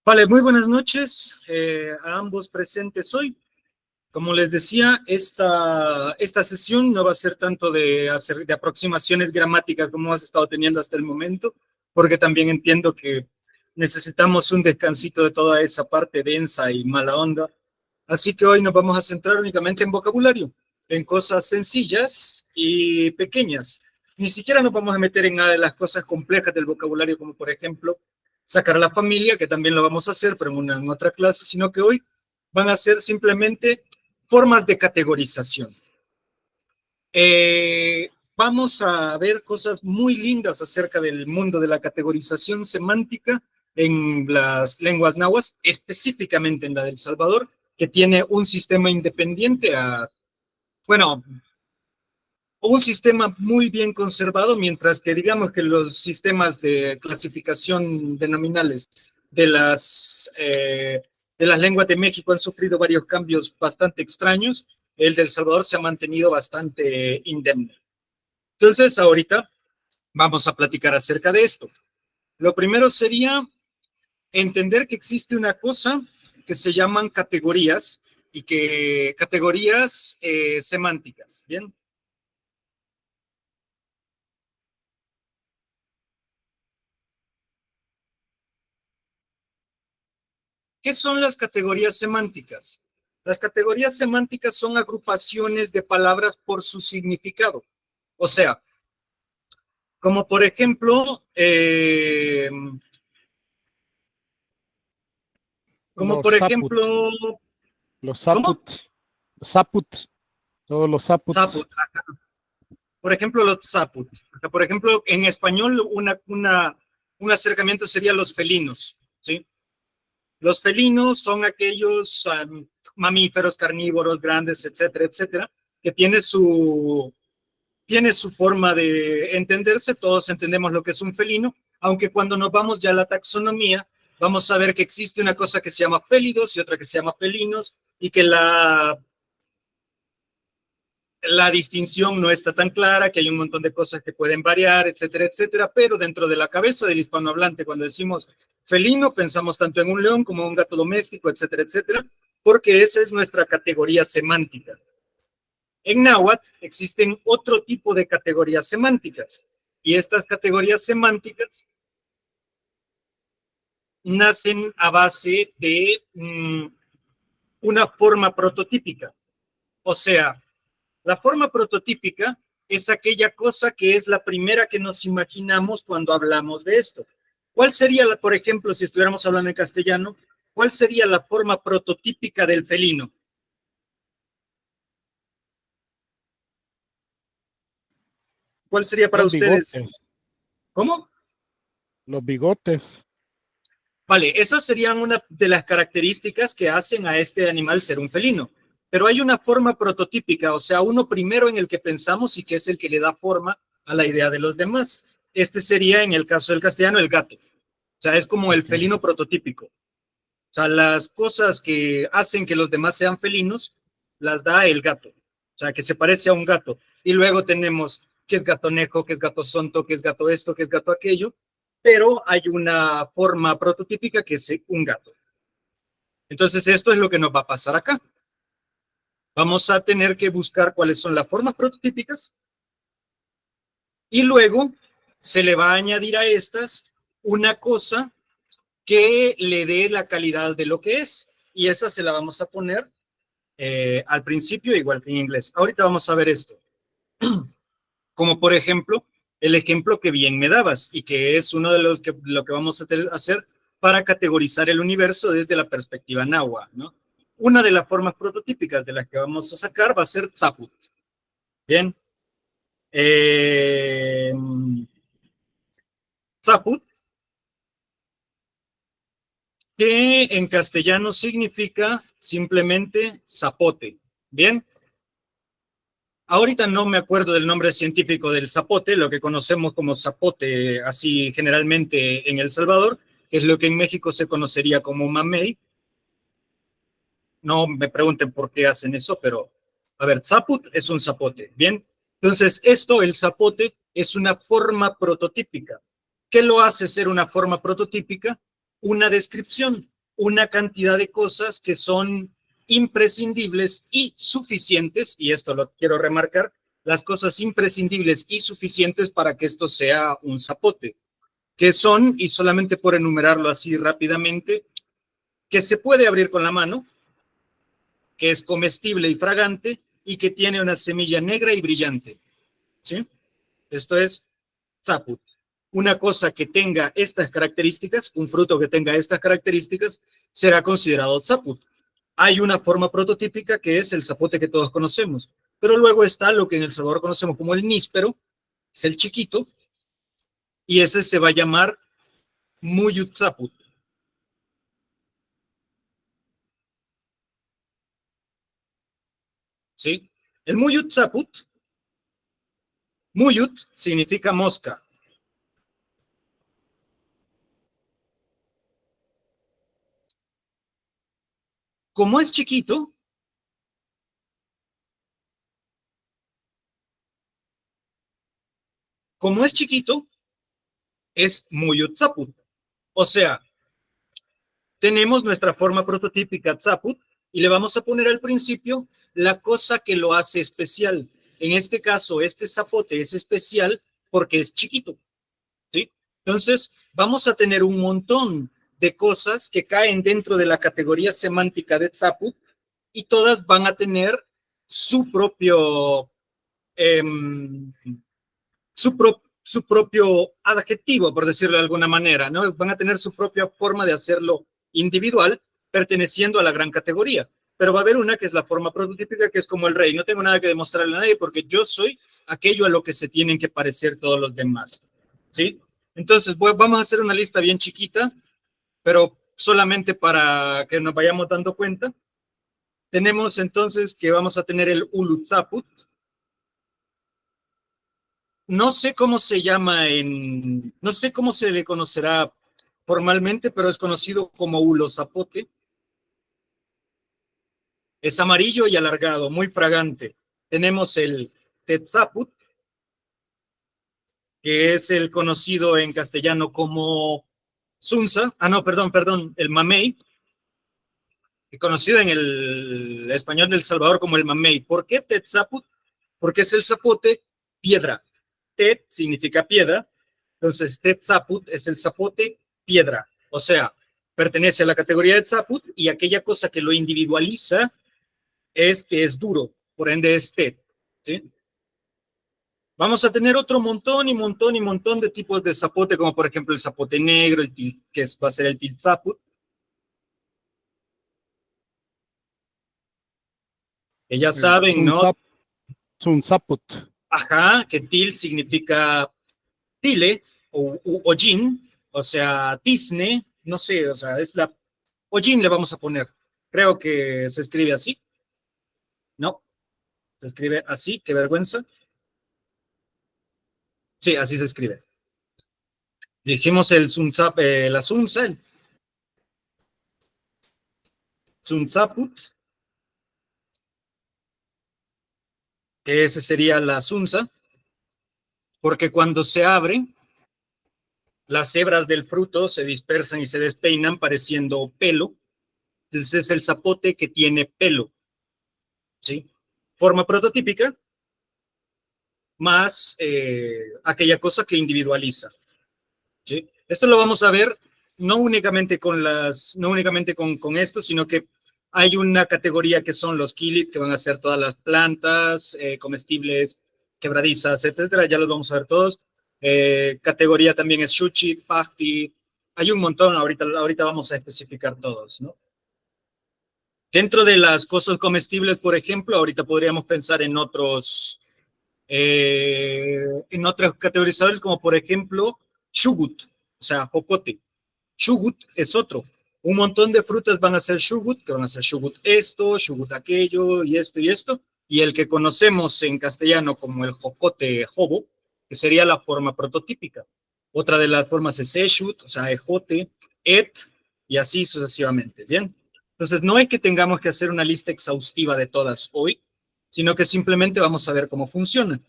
Vale, muy buenas noches a ambos presentes hoy. Como les decía, esta sesión no va a ser tanto de aproximaciones gramáticas como hemos estado teniendo hasta el momento, porque también entiendo que necesitamos un descansito de toda esa parte densa y mala onda. Así que hoy nos vamos a centrar únicamente en vocabulario, en cosas sencillas y pequeñas. Ni siquiera nos vamos a meter en nada de las cosas complejas del vocabulario, como por ejemplo sacar a la familia, que también lo vamos a hacer, pero en otra clase, sino que hoy van a ser simplemente formas de categorización. Vamos a ver cosas muy lindas acerca del mundo de la categorización semántica en las lenguas nahuas, específicamente en la de El Salvador, que tiene un sistema independiente un sistema muy bien conservado, mientras que digamos que los sistemas de clasificación denominales de las lenguas de México han sufrido varios cambios bastante extraños. El de El Salvador se ha mantenido bastante indemne. Entonces, ahorita vamos a platicar acerca de esto. Lo primero sería entender que existe una cosa que se llaman categorías y que categorías semánticas, ¿bien? ¿Qué son las categorías semánticas? Las categorías semánticas son agrupaciones de palabras por su significado. O sea, como por ejemplo, Los saput, los ¿cómo? saput, todos los saputs. Zaput. Por ejemplo, los zaput. Por ejemplo, en español, un acercamiento sería los felinos, ¿sí? Los felinos son aquellos mamíferos carnívoros grandes, etcétera, etcétera, que tiene su forma de entenderse. Todos entendemos lo que es un felino, aunque cuando nos vamos ya a la taxonomía, vamos a ver que existe una cosa que se llama félidos y otra que se llama felinos, y que la distinción no está tan clara, que hay un montón de cosas que pueden variar, etcétera, etcétera, pero dentro de la cabeza del hispanohablante, cuando decimos felino, pensamos tanto en un león como en un gato doméstico, etcétera, etcétera, porque esa es nuestra categoría semántica. En náhuatl existen otro tipo de categorías semánticas, y estas categorías semánticas nacen a base de una forma prototípica. O sea, la forma prototípica es aquella cosa que es la primera que nos imaginamos cuando hablamos de esto. ¿Cuál sería, por ejemplo, si estuviéramos hablando en castellano, cuál sería la forma prototípica del felino? ¿Cuál sería para Los ustedes? bigotes, ¿Cómo? los bigotes. Vale, esas serían una de las características que hacen a este animal ser un felino. Pero hay una forma prototípica, o sea, uno primero en el que pensamos y que es el que le da forma a la idea de los demás. Este sería, en el caso del castellano, el gato. O sea, es como el Okay. felino prototípico. O sea, las cosas que hacen que los demás sean felinos, las da el gato. O sea, que se parece a un gato. Y luego tenemos que es gatonejo, que es gato sonto, que es gato esto, que es gato aquello. Pero hay una forma prototípica que es un gato. Entonces, esto es lo que nos va a pasar acá. Vamos a tener que buscar cuáles son las formas prototípicas y luego se le va a añadir a estas una cosa que le dé la calidad de lo que es, y esa se la vamos a poner al principio, igual que en inglés. Ahorita vamos a ver esto. Como por ejemplo, el ejemplo que bien me dabas, y que es uno de lo que vamos a hacer para categorizar el universo desde la perspectiva náhuatl, ¿no? Una de las formas prototípicas de las que vamos a sacar va a ser Zaput. Bien. Zaput, que en castellano significa simplemente zapote. Bien. Ahorita no me acuerdo del nombre científico del zapote, lo que conocemos como zapote, así generalmente en El Salvador, que es lo que en México se conocería como mamey. No me pregunten por qué hacen eso, pero a ver, zaput es un zapote, ¿bien? Entonces, el zapote, es una forma prototípica. ¿Qué lo hace ser una forma prototípica? Una descripción. una cantidad de cosas que son imprescindibles y suficientes, y esto lo quiero remarcar, las cosas imprescindibles y suficientes para que esto sea un zapote, que son, y solamente por enumerarlo así rápidamente, que se puede abrir con la mano, que es comestible y fragante, y que tiene una semilla negra y brillante. ¿Sí? Esto es zaput. Una cosa que tenga estas características, un fruto que tenga estas características, será considerado zaput. Hay una forma prototípica que es el zapote que todos conocemos, pero luego está lo que en El Salvador conocemos como el níspero, es el chiquito, y ese se va a llamar muyut zaput. ¿Sí? El muyut zaput, muyut significa mosca. Como es chiquito, es muyut zaput. O sea, tenemos nuestra forma prototípica zaput y le vamos a poner al principio la cosa que lo hace especial. En este caso, este zapote es especial porque es chiquito, ¿sí? Entonces, vamos a tener un montón de cosas que caen dentro de la categoría semántica de zaput y todas van a tener su propio eh, su propio adjetivo, por decirlo de alguna manera, ¿no? Van a tener su propia forma de hacerlo individual, perteneciendo a la gran categoría. Pero va a haber una que es la forma prototípica, que es como el rey. No tengo nada que demostrarle a nadie porque yo soy aquello a lo que se tienen que parecer todos los demás. ¿Sí? Entonces, vamos a hacer una lista bien chiquita, pero solamente para que nos vayamos dando cuenta. Tenemos entonces que vamos a tener el ulutzaput. No sé cómo se llama no sé cómo se le conocerá formalmente, pero es conocido como hulo zapote. Es amarillo y alargado, muy fragante. Tenemos el tetzaput, que es el conocido en castellano como sunza. Ah, no, perdón, el mamey, conocido en el español del Salvador como el mamey. ¿Por qué tetzaput? Porque es el zapote piedra. Tet significa piedra, entonces tetzaput es el zapote piedra, o sea, pertenece a la categoría de tzaput y aquella cosa que lo individualiza es que es duro, por ende es tet, ¿sí? Vamos a tener otro montón y montón y montón de tipos de zapote, como por ejemplo el zapote negro, va a ser el tiltzaput, que ya saben, ¿no? Sunzaput. Ajá, que til significa tile o jin, o sea, tizne, no sé, o sea, es la Ojin le vamos a poner. Creo que se escribe así. No, se escribe así, qué vergüenza. Sí, así se escribe. Dijimos el la sunza, el sunzaput, que ese sería la sunza, porque cuando se abre, las hebras del fruto se dispersan y se despeinan pareciendo pelo. Entonces es el zapote que tiene pelo. ¿Sí? Forma prototípica, más aquella cosa que individualiza. ¿Sí? Esto lo vamos a ver no únicamente con esto, sino que hay una categoría que son los kilit, que van a ser todas las plantas, comestibles, quebradizas, etcétera, ya los vamos a ver todos. Categoría también es shuchit, pahti, hay un montón, ahorita vamos a especificar todos, ¿no? Dentro de las cosas comestibles, por ejemplo, ahorita podríamos pensar en otros categorizadores, como por ejemplo, shugut, o sea, jocote. Shugut es otro. Un montón de frutas van a ser shugut, que van a ser shugut esto, shugut aquello, y esto y esto. Y el que conocemos en castellano como el jocote jobo, que sería la forma prototípica. Otra de las formas es eshut, o sea, ejote, et, y así sucesivamente. Bien. Entonces, no hay que tengamos que hacer una lista exhaustiva de todas hoy, sino que simplemente vamos a ver cómo funcionan.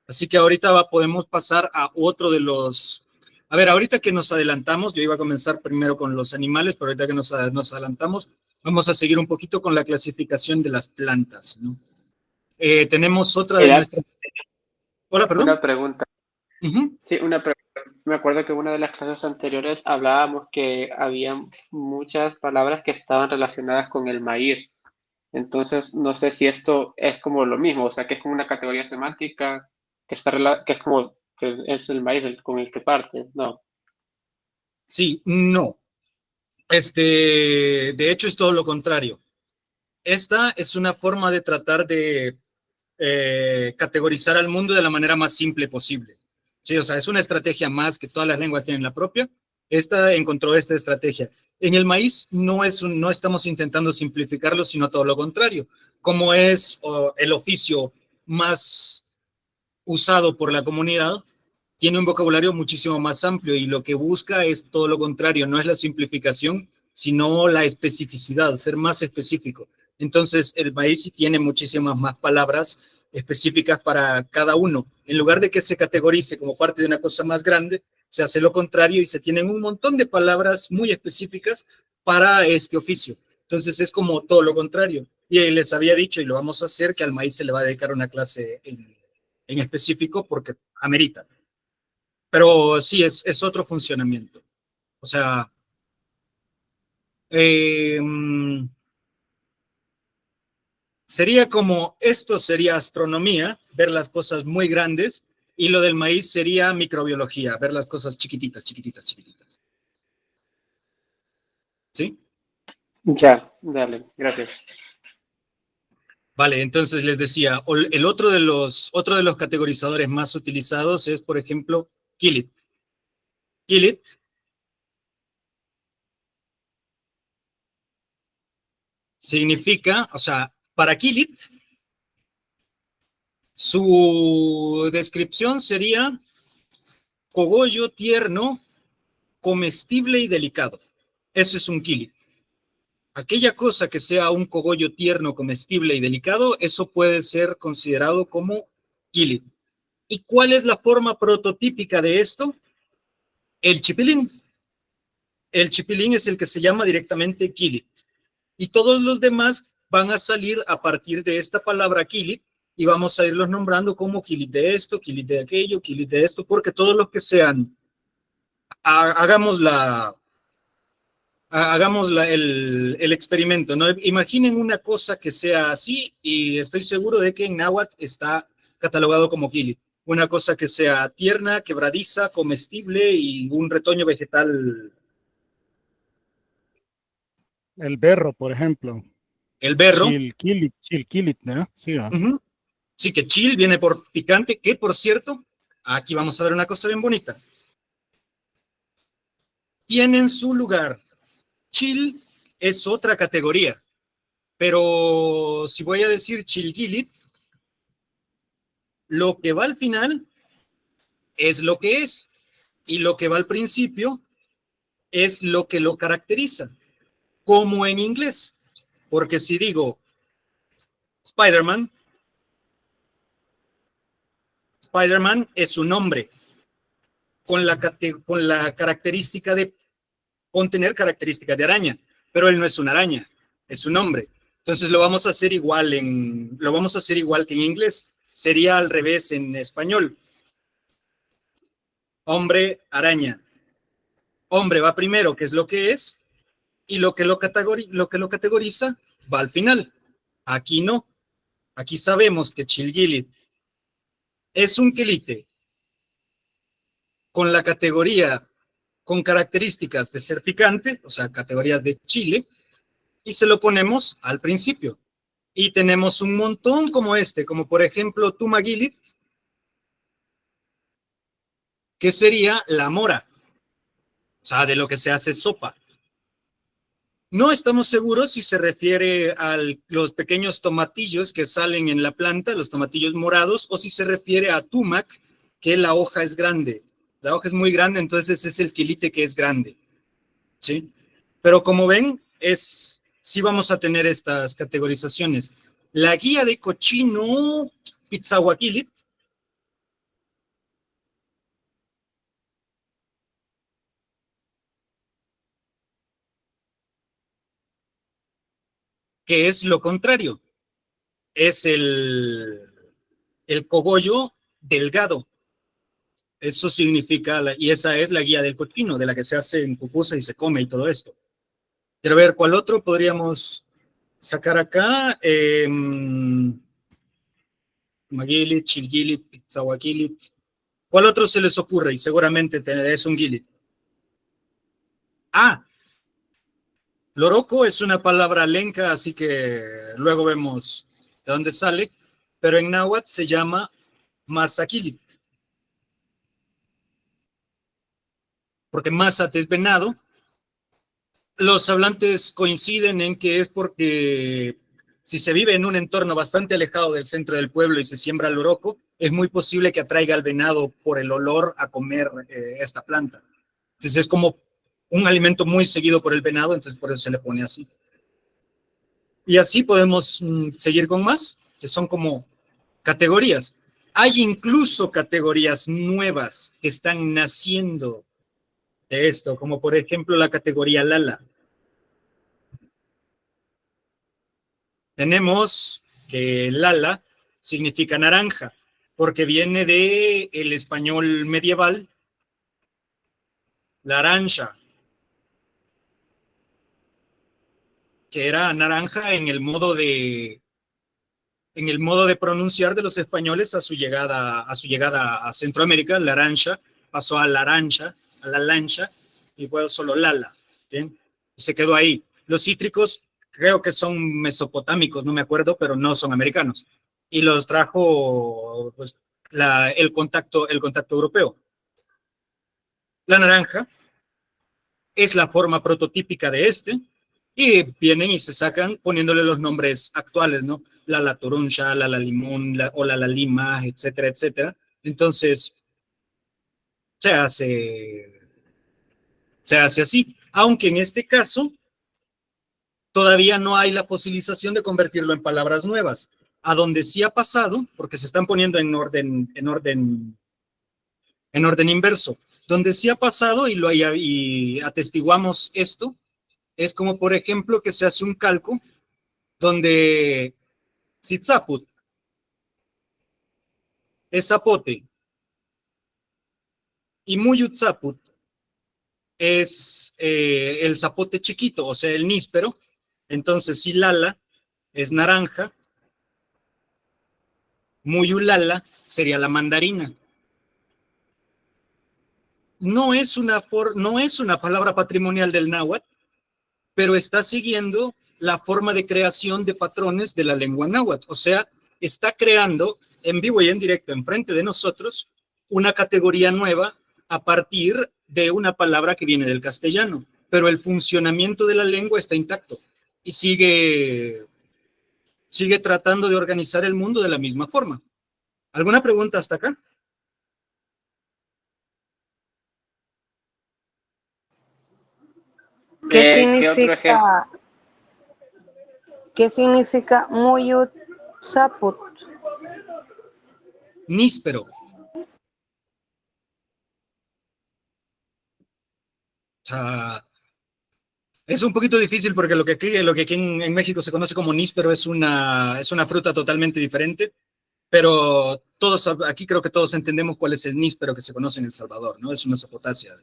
Así que ahorita podemos pasar a A ver, ahorita que nos adelantamos, yo iba a comenzar primero con los animales, pero ahorita que nos adelantamos, vamos a seguir un poquito con la clasificación de las plantas, ¿no? Tenemos otra de Mira, nuestras... Hola, perdón. una pregunta. Ujú. Sí, una pregunta. Me acuerdo que en una de las clases anteriores hablábamos que había muchas palabras que estaban relacionadas con el maíz. Entonces, no sé si esto es como lo mismo, o sea, que es como una categoría semántica que es como que es el maíz con el que parte, ¿no? Sí, no. De hecho, es todo lo contrario. Esta es una forma de tratar de categorizar al mundo de la manera más simple posible. Sí, o sea, es una estrategia más que todas las lenguas tienen la propia. Esta encontró esta estrategia. En el maíz no estamos intentando simplificarlo, sino todo lo contrario. Como es el oficio más usado por la comunidad, tiene un vocabulario muchísimo más amplio y lo que busca es todo lo contrario, no es la simplificación, sino la especificidad, ser más específico. Entonces, el maíz sí tiene muchísimas más palabras específicas para cada uno. En lugar de que se categorice como parte de una cosa más grande, se hace lo contrario y se tienen un montón de palabras muy específicas para este oficio. Entonces, es como todo lo contrario. Y les había dicho, y lo vamos a hacer, que al maíz se le va a dedicar una clase en específico porque amerita. Pero sí, es otro funcionamiento. O sea, eh, sería como, esto sería astronomía, ver las cosas muy grandes, y lo del maíz sería microbiología, ver las cosas chiquititas, chiquititas, chiquititas. ¿Sí? Ya, dale, gracias. Vale, entonces les decía, el otro de los categorizadores más utilizados es, por ejemplo, Kilit. Kilit significa, o sea, para Kilit, su descripción sería cogollo tierno, comestible y delicado. Eso es un kili. Aquella cosa que sea un cogollo tierno, comestible y delicado, eso puede ser considerado como kili. ¿Y cuál es la forma prototípica de esto? El chipilín. El chipilín es el que se llama directamente kili. Y todos los demás van a salir a partir de esta palabra kili y vamos a irlos nombrando como kili de esto, kili de aquello, kili de esto, porque todos los que sean, hagamos el experimento, ¿no? Imaginen una cosa que sea así y estoy seguro de que en náhuatl está catalogado como kili. Una cosa que sea tierna, quebradiza, comestible y un retoño vegetal. El berro, por ejemplo. El berro. Chilquilit, ¿no? Sí, va. Uh-huh. Sí, que chil viene por picante, que por cierto, aquí vamos a ver una cosa bien bonita. Tienen su lugar. Chil es otra categoría, pero si voy a decir chilgilit, lo que va al final es lo que es, y lo que va al principio es lo que lo caracteriza, como en inglés. Porque si digo Spider-Man, Spider-Man es un nombre con la característica de contener características de araña, pero él no es una araña, es un hombre. Entonces lo vamos a hacer igual que en inglés. Sería al revés en español. Hombre, araña. Hombre va primero, que es lo que es, y lo que lo categoriza va al final. Aquí no. Aquí sabemos que Chilgilit es un quelite con la categoría, con características de ser picante, o sea, categorías de chile, y se lo ponemos al principio. Y tenemos un montón como este, como por ejemplo Tumagilit, que sería la mora, o sea, de lo que se hace sopa. No estamos seguros si se refiere a los pequeños tomatillos que salen en la planta, los tomatillos morados, o si se refiere a tumac, que la hoja es grande. La hoja es muy grande, entonces es el quilite que es grande. ¿Sí? Pero como ven, sí vamos a tener estas categorizaciones. La guía de cochino Pizzahuaquilit que es lo contrario. Es el cogollo delgado. Eso significa, y esa es la guía del cochino, de la que se hace en pupusa y se come y todo esto. Quiero ver cuál otro podríamos sacar acá. Magilit, Chilgilit, Pizzahuaquilit. ¿Cuál otro se les ocurre? Y seguramente es un gilit. Ah, loroco es una palabra lenca, así que luego vemos de dónde sale, pero en náhuatl se llama mazaquilit. Porque mazat es venado. Los hablantes coinciden en que es porque si se vive en un entorno bastante alejado del centro del pueblo y se siembra loroco, es muy posible que atraiga al venado por el olor a comer esta planta. Entonces es como un alimento muy seguido por el venado, entonces por eso se le pone así. Y así podemos seguir con más, que son como categorías. Hay incluso categorías nuevas que están naciendo de esto, como por ejemplo la categoría Lala. Tenemos que Lala significa naranja, porque viene del español medieval, laranja, que era naranja en el modo de pronunciar de los españoles a su llegada a Centroamérica. Laranja pasó a laranja, a la lancha, y fue solo Lala, ¿bien? Se quedó ahí. Los cítricos creo que son mesopotámicos, no me acuerdo, pero no son americanos. Y los trajo pues, el contacto europeo. La naranja es la forma prototípica de este, y vienen y se sacan poniéndole los nombres actuales, ¿no? La toronja, la limón, o la lima, etcétera, etcétera. Entonces, se hace así. Aunque en este caso, todavía no hay la fosilización de convertirlo en palabras nuevas. A donde sí ha pasado, porque se están poniendo en orden inverso. Donde sí ha pasado y atestiguamos esto, es como, por ejemplo, que se hace un calco donde Zitzaput es zapote y Muyutzaput es el zapote chiquito, o sea, el níspero. Entonces, si Lala es naranja, Muyulala sería la mandarina. No es una palabra patrimonial del náhuatl, pero está siguiendo la forma de creación de patrones de la lengua náhuatl. O sea, está creando en vivo y en directo, enfrente de nosotros, una categoría nueva a partir de una palabra que viene del castellano. Pero el funcionamiento de la lengua está intacto y sigue tratando de organizar el mundo de la misma forma. ¿Alguna pregunta hasta acá? ¿Qué significa Muyutzaput? Níspero. O sea, es un poquito difícil porque lo que aquí en México se conoce como níspero es una fruta totalmente diferente, pero aquí creo que todos entendemos cuál es el níspero que se conoce en El Salvador, ¿no? Es una zapotácea.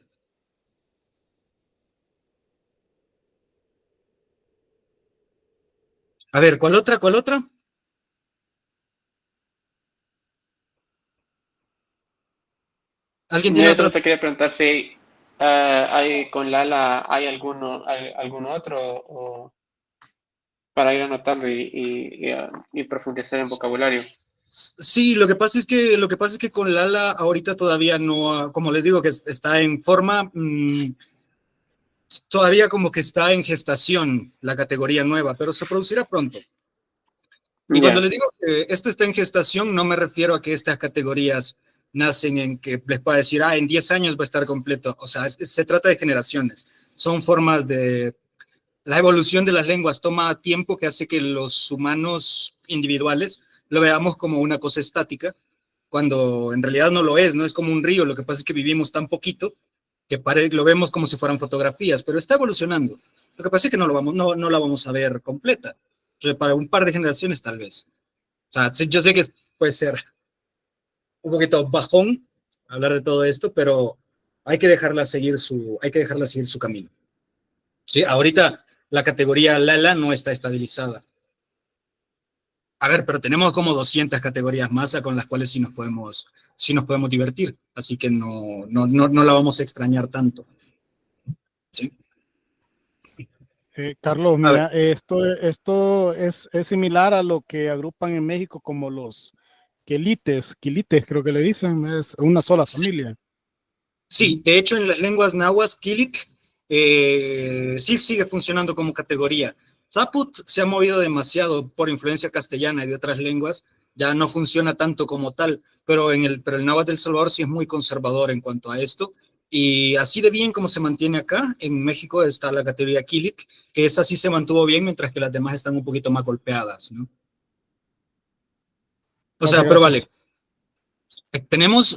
A ver, ¿cuál otra? ¿Alguien tiene otra? Te quería preguntar si hay con Lala, ¿hay algún otro? O para ir anotando y profundizar en vocabulario. Sí, lo que pasa es que con Lala ahorita todavía no, como les digo, que está en forma, todavía como que está en gestación la categoría nueva, pero se producirá pronto. Y cuando les digo que esto está en gestación, no me refiero a que estas categorías nacen en que les pueda decir, en 10 años va a estar completo. O sea, se trata de generaciones. Son formas de... La evolución de las lenguas toma tiempo que hace que los humanos individuales lo veamos como una cosa estática, cuando en realidad no lo es, ¿no? Es como un río. Lo que pasa es que vivimos tan poquito que lo vemos como si fueran fotografías, pero está evolucionando. Lo que pasa es que no la vamos a ver completa. Entonces, para un par de generaciones tal vez. O sea, yo sé que puede ser un poquito bajón hablar de todo esto, pero hay que dejarla seguir su camino. ¿Sí? Ahorita la categoría Lala no está estabilizada. A ver, pero tenemos como 200 categorías más con las cuales sí nos podemos divertir, así que no la vamos a extrañar tanto. ¿Sí? Carlos, A ver, mira, esto es similar a lo que agrupan en México como los quilites, creo que le dicen, es una sola familia. sí, de hecho en las lenguas nahuas, Kilik sí sigue funcionando como categoría. Zaput se ha movido demasiado por influencia castellana y de otras lenguas, ya no funciona tanto como tal, pero el náhuatl del Salvador sí es muy conservador en cuanto a esto, y así de bien como se mantiene acá, en México está la categoría Kilik, que esa sí se mantuvo bien, mientras que las demás están un poquito más golpeadas, ¿no? O Ok, sea, pero gracias. vale,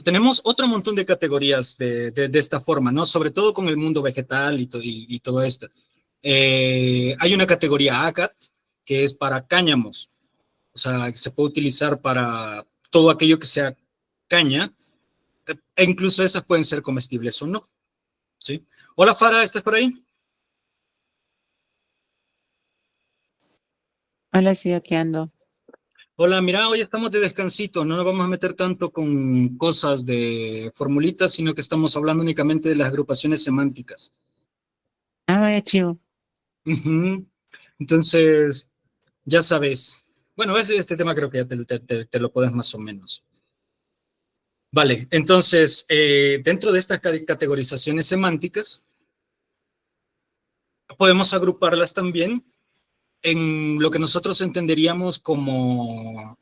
tenemos otro montón de categorías de esta forma, ¿no? Sobre todo con el mundo vegetal y todo esto. Hay una categoría ACAT que es para cáñamos, o sea, que se puede utilizar para todo aquello que sea caña, e incluso esas pueden ser comestibles o no, ¿sí? Hola, Farah, ¿estás por ahí? Hola, sí, aquí ando. Hola, mira, hoy estamos de descansito, no nos vamos a meter tanto con cosas de formulitas, sino que estamos hablando únicamente de las agrupaciones semánticas. Ah, vaya chivo. Ujú. Entonces, ya sabes. Bueno, este tema creo que ya te lo puedes más o menos. Vale, entonces, dentro de estas categorizaciones semánticas, podemos agruparlas también en lo que nosotros entenderíamos como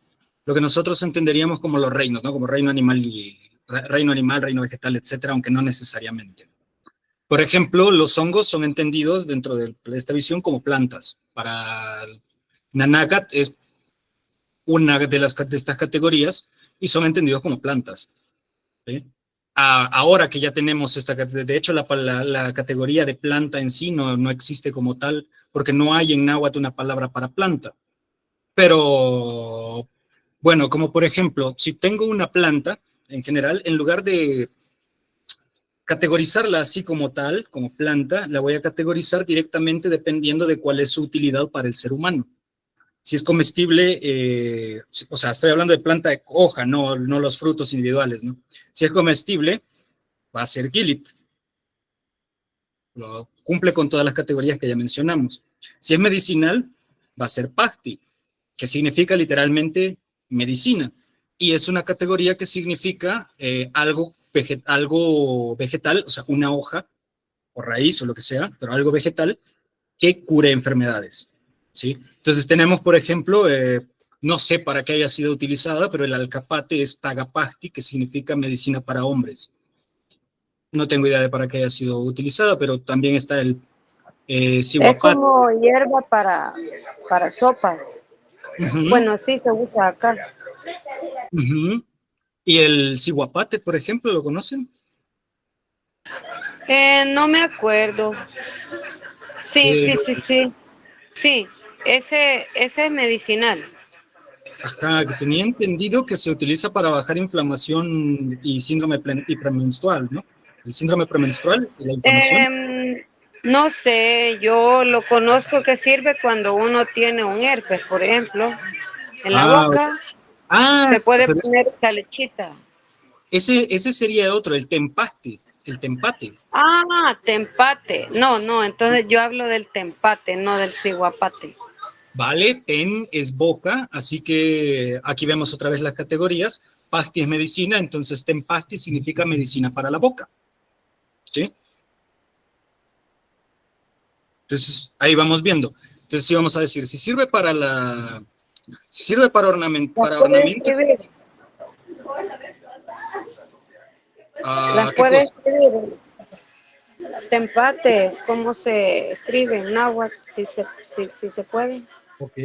los reinos, ¿no? Como reino animal, reino vegetal, etcétera, aunque no necesariamente. Por ejemplo, los hongos son entendidos dentro de esta visión como plantas. Para Nanagat es una de estas categorías y son entendidos como plantas. ¿Sí? Ahora que ya tenemos de hecho la categoría de planta en sí no existe como tal, porque no hay en náhuatl una palabra para planta. Pero, bueno, como por ejemplo, si tengo una planta, en general, en lugar de categorizarla así como tal, como planta, la voy a categorizar directamente dependiendo de cuál es su utilidad para el ser humano. Si es comestible, o sea, estoy hablando de planta de hoja, no los frutos individuales, ¿no? Si es comestible, va a ser Gilit. Lo cumple con todas las categorías que ya mencionamos. Si es medicinal, va a ser Pacti, que significa literalmente medicina. Y es una categoría que significa algo vegetal, o sea, una hoja o raíz o lo que sea, pero algo vegetal que cure enfermedades. ¿Sí? Entonces tenemos, por ejemplo, no sé para qué haya sido utilizada, pero el alcapate es Tagapahti, que significa medicina para hombres. No tengo idea de para qué haya sido utilizada, pero también está el Es Sihuapat. como hierba para sopas. Uh-huh, Bueno, sí se usa acá. uh-huh. Y el Sihuapate, por ejemplo, ¿lo conocen? No me acuerdo. Sí, Eh, sí, sí, sí. Sí, ese es medicinal. Ajá, que tenía entendido que se utiliza para bajar inflamación y síndrome premenstrual, ¿no? El síndrome premenstrual y la inflamación. No sé, yo lo conozco que sirve cuando uno tiene un herpes, por ejemplo, en la Ah, boca, ah, se puede pero poner esa lechita. ese sería otro, el tempate. Ah, tempate. No, no, entonces yo hablo del tempate, no del ciguapate. Vale, ten es boca, así que aquí vemos otra vez las categorías. Pasti es medicina, entonces tempasti significa medicina para la boca, ¿sí? Entonces ahí vamos viendo. Entonces sí vamos a decir, si sirve Las para puede ornamento, escribir, las ¿qué puede cosa? escribir. Tempate, ¿cómo se escribe en náhuatl? Si se puede. Ok.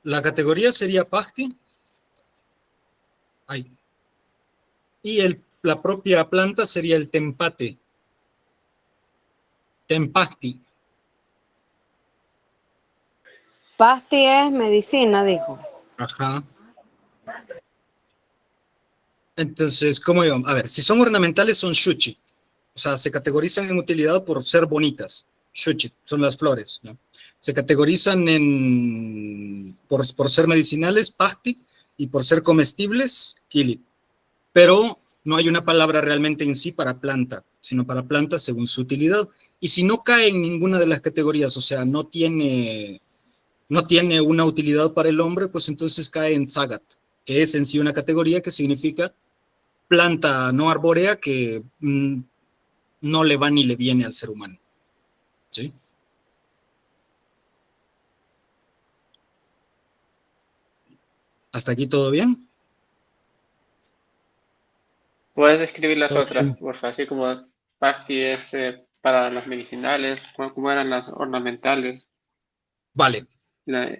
La categoría sería pasti. Ay. Y la propia planta sería el tempate. Tempasti. Pasti es medicina, dijo. Ajá. Entonces, ¿cómo digo? A ver, si son ornamentales son shuchi. O sea, se categorizan en utilidad por ser bonitas. Shuchi, son las flores, ¿no? Se categorizan por ser medicinales, pahti, y por ser comestibles, kili. Pero no hay una palabra realmente en sí para planta, sino para planta según su utilidad. Y si no cae en ninguna de las categorías, o sea, no tiene una utilidad para el hombre, pues entonces cae en Zagat, que es en sí una categoría que significa planta no arbórea que no le va ni le viene al ser humano. ¿Sí? ¿Hasta aquí todo bien? ¿Puedes describir las Ok. otras, por favor? Así como Pasti es para las medicinales, ¿cómo eran las ornamentales? Vale. La-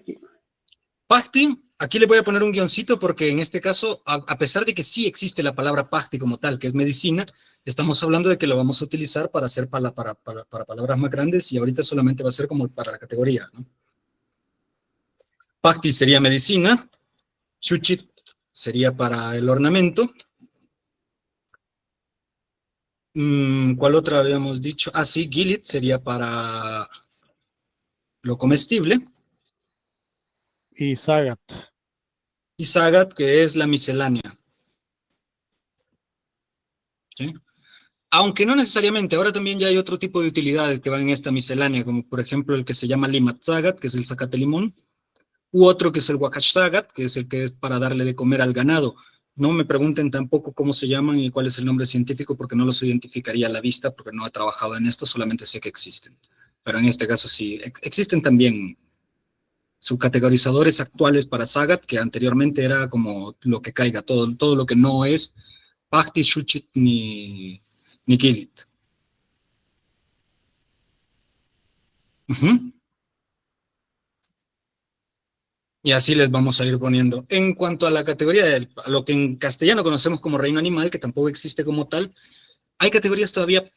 Pahti, aquí le voy a poner un guioncito porque en este caso, a pesar de que sí existe la palabra Pahti como tal, que es medicina, estamos hablando de que lo vamos a utilizar para hacer para palabras más grandes y ahorita solamente va a ser como para la categoría, ¿no? Pahti sería medicina, Shuchit sería para el ornamento. ¿Cuál otra habíamos dicho? Ah, sí, Gilit sería para lo comestible. Y Sagat. Y Sagat, que es la miscelánea. ¿Sí? Aunque no necesariamente, ahora también ya hay otro tipo de utilidades que van en esta miscelánea, como por ejemplo el que se llama Limat Sagat, que es el zacate limón, u otro que es el Wakash Sagat, que es el que es para darle de comer al ganado. No me pregunten tampoco cómo se llaman y cuál es el nombre científico, porque no los identificaría a la vista, porque no he trabajado en esto, solamente sé que existen. Pero en este caso sí, existen también subcategorizadores actuales para Sagat, que anteriormente era como lo que caiga, todo lo que no es Pahti, Shuchit ni Gilit. Ujú. Y así les vamos a ir poniendo. En cuanto a la categoría a lo que en castellano conocemos como reino animal, que tampoco existe como tal, hay categorías todavía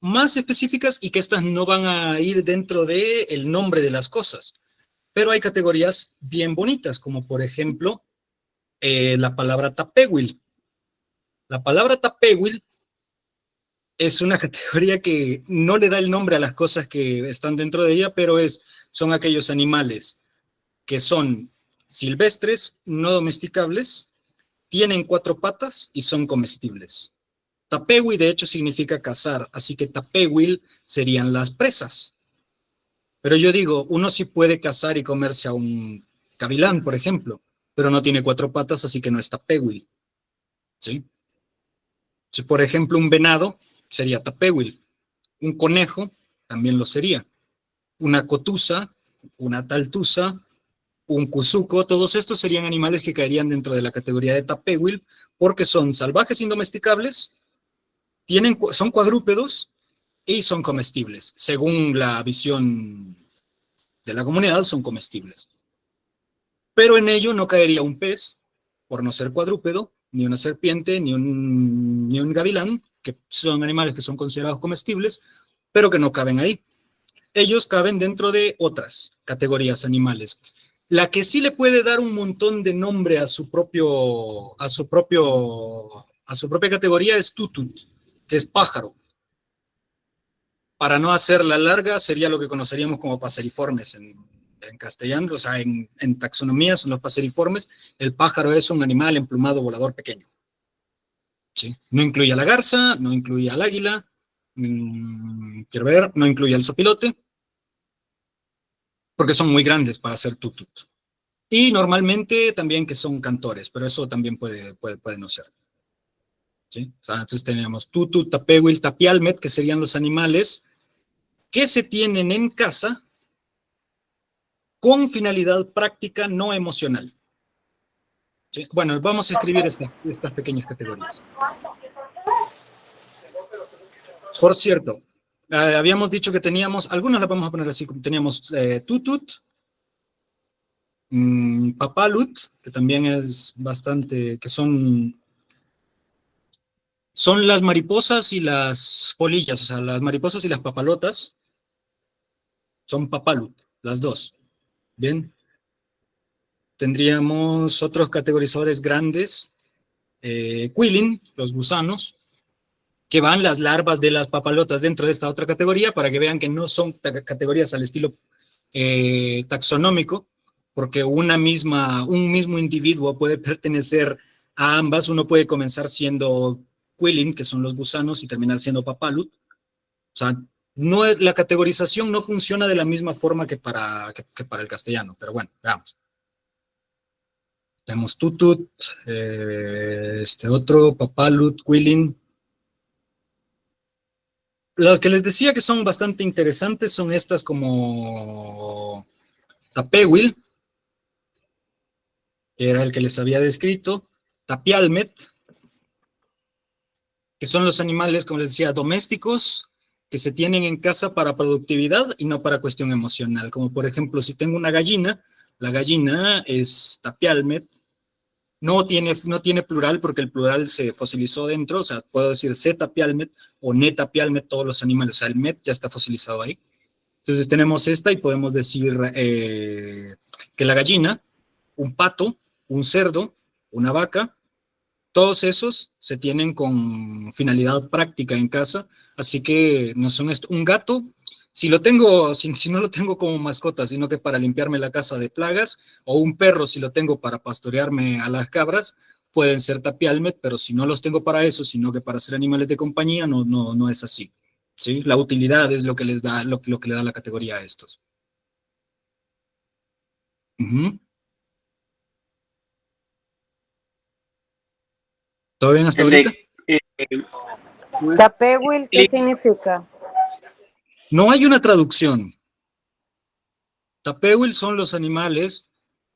más específicas y que estas no van a ir dentro del nombre de las cosas. Pero hay categorías bien bonitas, como por ejemplo la palabra tapewil. La palabra tapewil es una categoría que no le da el nombre a las cosas que están dentro de ella, pero son aquellos animales que son silvestres, no domesticables, tienen 4 patas y son comestibles. Tapewi de hecho significa cazar, así que tapewil serían las presas. Pero yo digo, uno sí puede cazar y comerse a un gavilán, por ejemplo, pero no tiene 4 patas, así que no es tapewil. ¿Sí? Si, por ejemplo, un venado sería tapewil. Un conejo también lo sería. Una cotusa, una taltusa, un cuzuco, todos estos serían animales que caerían dentro de la categoría de tapewil porque son salvajes indomesticables, son cuadrúpedos y son comestibles. Según la visión de la comunidad, son comestibles. Pero en ello no caería un pez, por no ser cuadrúpedo, ni una serpiente, ni un gavilán, que son animales que son considerados comestibles, pero que no caben ahí. Ellos caben dentro de otras categorías animales. La que sí le puede dar un montón de nombre a su propia categoría es tutut, que es pájaro. Para no hacerla larga, sería lo que conoceríamos como paseriformes en castellano, o sea, en taxonomía son los paseriformes. El pájaro es un animal emplumado volador pequeño. ¿Sí? No incluye a la garza, no incluye al águila, quiero ver, no incluye al zopilote, porque son muy grandes para ser tutut. Y normalmente también que son cantores, pero eso también puede no ser. ¿Sí? O sea, entonces tenemos tutut, tapewil, tapialmet, que serían los animales que se tienen en casa con finalidad práctica no emocional. ¿Sí? Bueno, vamos a escribir estas pequeñas categorías. Por cierto, habíamos dicho que teníamos, algunas las vamos a poner así, teníamos tutut, papalut, que también es bastante, que son las mariposas y las polillas, o sea, las mariposas y las papalotas son papalut, las dos. Bien. Tendríamos otros categorizadores grandes, Quilling, los gusanos, que van las larvas de las papalotas dentro de esta otra categoría, para que vean que no son categorías al estilo taxonómico, porque un mismo individuo puede pertenecer a ambas. Uno puede comenzar siendo Quilling, que son los gusanos, y terminar siendo Papalot. O sea, la categorización no funciona de la misma forma que para el castellano, pero bueno, veamos. Tenemos Tutut, este otro, Papalot, Quilling. Las que les decía que son bastante interesantes son estas como Tapewil, que era el que les había descrito, Tapialmet, que son los animales, como les decía, domésticos, que se tienen en casa para productividad y no para cuestión emocional. Como por ejemplo, si tengo una gallina, la gallina es Tapialmet, no tiene plural porque el plural se fosilizó dentro, o sea, puedo decir C tapialmet o ne tapialmet, todos los animales, o sea, el met ya está fosilizado ahí. Entonces tenemos esta y podemos decir que la gallina, un pato, un cerdo, una vaca, todos esos se tienen con finalidad práctica en casa, así que no son un gato. Si no lo tengo como mascota, sino que para limpiarme la casa de plagas, o un perro si lo tengo para pastorearme a las cabras, pueden ser tapialmet, pero si no los tengo para eso, sino que para ser animales de compañía, no es así. ¿Sí? La utilidad es lo que les da, lo que le da la categoría a estos. ¿Todo bien hasta ahorita? Tapewil, ¿qué significa? No hay una traducción. Tapewil son los animales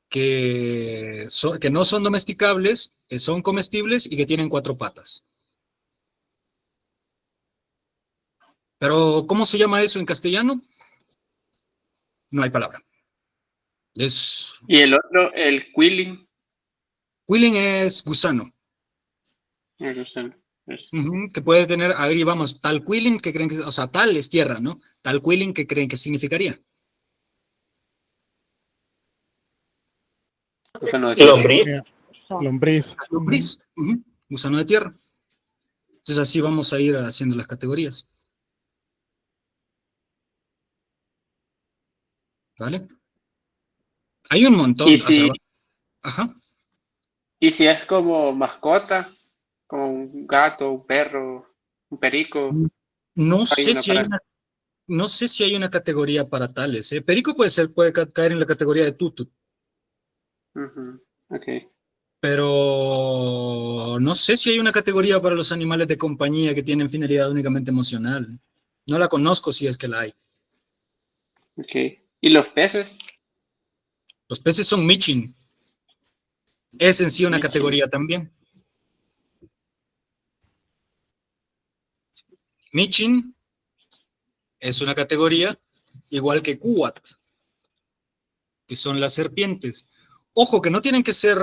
que no son domesticables, que son comestibles y que tienen 4 patas. Pero, ¿cómo se llama eso en castellano? No hay palabra. Y el otro, el Quilling. Quilling es gusano. El gusano. Que puede tener, ahí vamos, tal Quilling que creen que, o sea, tal es tierra, ¿no? Tal Quilling que creen que significaría. Gusano de tierra. Lombriz. Lombriz. Lombriz. Gusano de tierra. Entonces así vamos a ir haciendo las categorías. ¿Vale? Hay un montón. Y si, ajá. Y si es como mascota, como un gato, un perro, un perico. No sé si hay una categoría para tales. Perico puede caer en la categoría de tutut. Okay. Pero no sé si hay una categoría para los animales de compañía que tienen finalidad únicamente emocional. No la conozco si es que la hay. Okay. ¿Y los peces? Los peces son michin. Es en sí una categoría también. Michin es una categoría igual que Kuat, que son las serpientes. Ojo, que no tienen que ser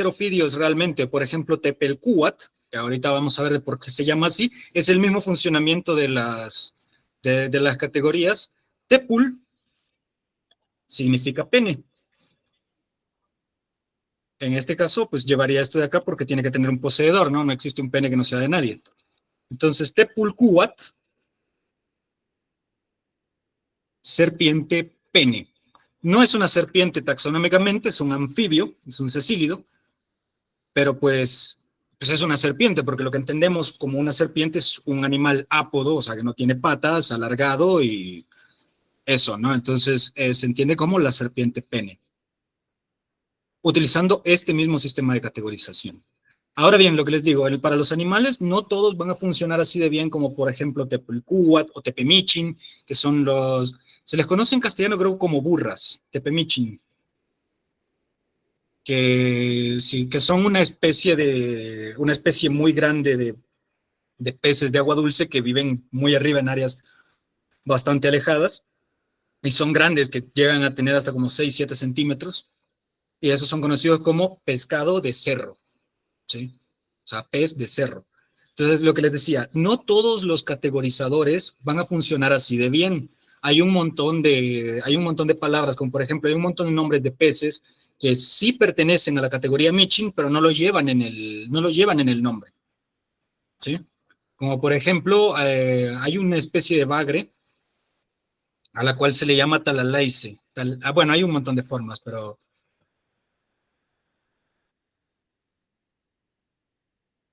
ofidios realmente. Por ejemplo, Tepelcuat, que ahorita vamos a ver por qué se llama así, es el mismo funcionamiento de las categorías. Tepul significa pene. En este caso, pues llevaría esto de acá porque tiene que tener un poseedor, ¿no? No existe un pene que no sea de nadie. Entonces, Tepulcuat, serpiente pene. No es una serpiente taxonómicamente, es un anfibio, es un cecílido, pero pues es una serpiente, porque lo que entendemos como una serpiente es un animal ápodo, o sea, que no tiene patas, alargado y eso, ¿no? Entonces se entiende como la serpiente pene, utilizando este mismo sistema de categorización. Ahora bien, lo que les digo, para los animales no todos van a funcionar así de bien como, por ejemplo, Tepulcuat o Tepemichin, que son se les conoce en castellano creo como burras, Tepemichin, que son una especie muy grande de peces de agua dulce que viven muy arriba en áreas bastante alejadas, y son grandes, que llegan a tener hasta como 6, 7 centímetros, y esos son conocidos como pescado de cerro, ¿sí? O sea, pez de cerro. Entonces, lo que les decía, no todos los categorizadores van a funcionar así de bien. hay un montón de palabras, como por ejemplo, hay un montón de nombres de peces que sí pertenecen a la categoría Michin, pero no lo llevan en el nombre, ¿sí? Como por ejemplo, hay una especie de bagre a la cual se le llama talalaice. Bueno, hay un montón de formas, pero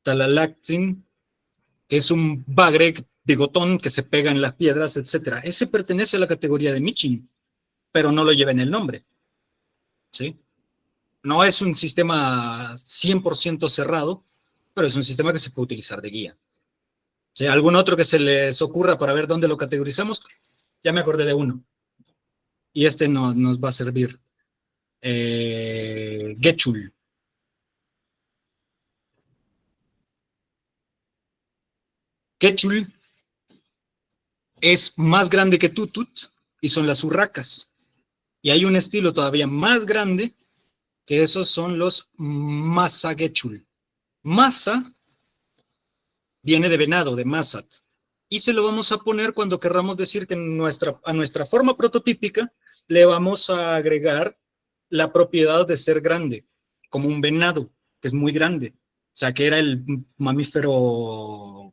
talalactin, que es un bagre bigotón que se pega en las piedras, etcétera. Ese pertenece a la categoría de Michin, pero no lo lleva en el nombre, ¿sí? No es un sistema 100% cerrado, pero es un sistema que se puede utilizar de guía. ¿Sí? ¿Algún otro que se les ocurra para ver dónde lo categorizamos? Ya me acordé de uno. Y este nos va a servir. Quechul. Quechul es más grande que Tutut y son las urracas. Y hay un estilo todavía más grande que esos son los Masaguechul. Masa viene de venado, de Masat. Y se lo vamos a poner cuando querramos decir que a nuestra forma prototípica le vamos a agregar la propiedad de ser grande, como un venado, que es muy grande. O sea, que era el mamífero,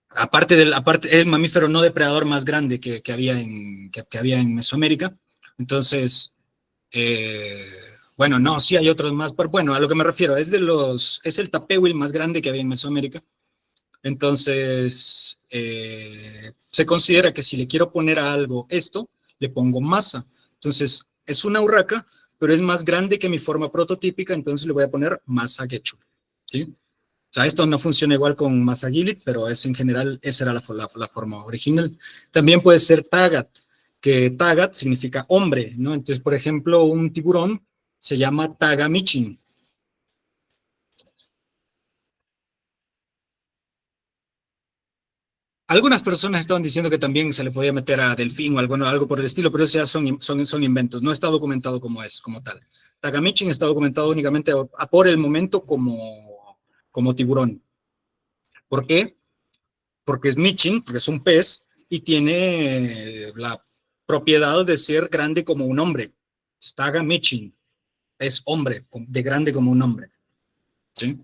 aparte el mamífero no depredador más grande que había en Mesoamérica. Entonces, bueno, no, sí hay otros más, pero bueno, a lo que me refiero, es el tapehuil más grande que había en Mesoamérica. Entonces, se considera que si le quiero poner a algo esto, le pongo masa. Entonces, es una urraca, pero es más grande que mi forma prototípica, entonces le voy a poner masa quechua, ¿sí? O sea, esto no funciona igual con masa gilit, pero en general esa era la forma original. También puede ser tagat, que tagat significa hombre, ¿no? Entonces, por ejemplo, un tiburón se llama tagamichin. Algunas personas estaban diciendo que también se le podía meter a delfín o algo por el estilo, pero eso ya son inventos. No está documentado como tal. Tagamichin está documentado únicamente por el momento como tiburón. ¿Por qué? Porque es michin, porque es un pez y tiene la propiedad de ser grande como un hombre. Tagamichin es hombre, de grande como un hombre. ¿Sí?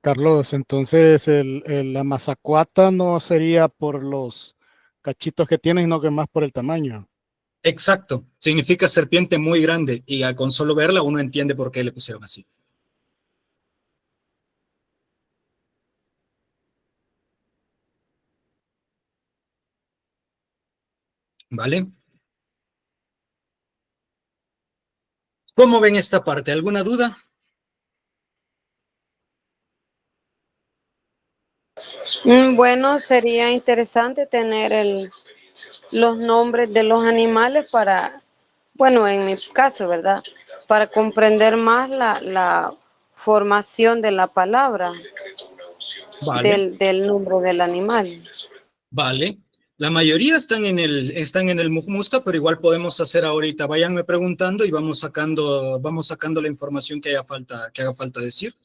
Carlos, entonces la mazacuata no sería por los cachitos que tiene, sino que más por el tamaño. Exacto. Significa serpiente muy grande y con solo verla uno entiende por qué le pusieron así. ¿Vale? ¿Cómo ven esta parte? ¿Alguna duda? Bueno, sería interesante tener los nombres de los animales para, bueno, en mi caso, ¿verdad? Para comprender más la formación de la palabra, Vale, del nombre del animal. vale. La mayoría están en el Mujmusta, pero igual podemos hacer ahorita. Váyanme preguntando y vamos sacando la información que haga falta decir.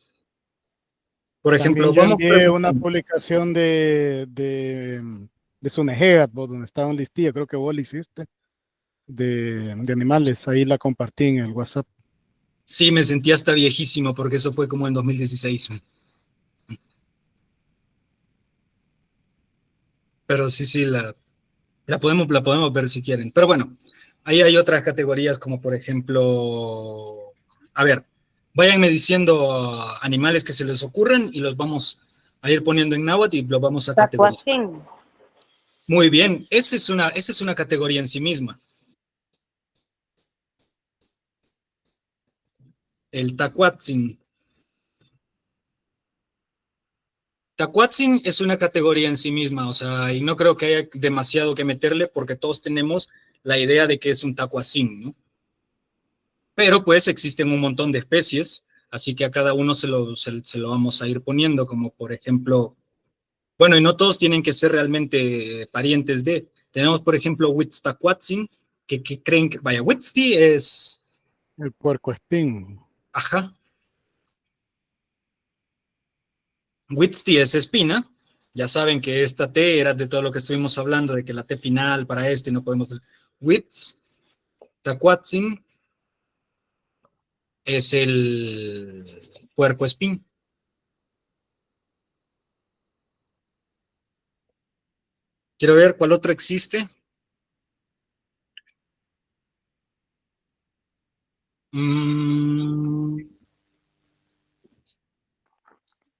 Por ejemplo, También yo vamos envié una preguntando. publicación de Sunehegat, donde estaba un listillo, creo que vos lo hiciste, de animales. Ahí la compartí en el WhatsApp. Sí, me sentí hasta viejísimo porque eso fue como en 2016. Pero sí, la podemos ver si quieren. Pero bueno, ahí hay otras categorías como por ejemplo, a ver, váyanme diciendo animales que se les ocurran y los vamos a ir poniendo en náhuatl y los vamos a categorizar. Tacuacín. Muy bien, esa es una categoría en sí misma. El tacuatzin. Tacuatzin es una categoría en sí misma, o sea, y no creo que haya demasiado que meterle porque todos tenemos la idea de que es un tacuacín, ¿no? Pero pues existen un montón de especies, así que a cada uno se lo vamos a ir poniendo, como por ejemplo, bueno, y no todos tienen que ser realmente parientes de. Tenemos, por ejemplo, Huitztacuatzin, que creen que, vaya, Huitzti es, El puercoespín. ajá, Huitzti es espina, Ya saben que esta T era de todo lo que estuvimos hablando, de que la T final para este no podemos... Wits, Tacuatzin, es el puercoespín. Quiero ver cuál otro existe.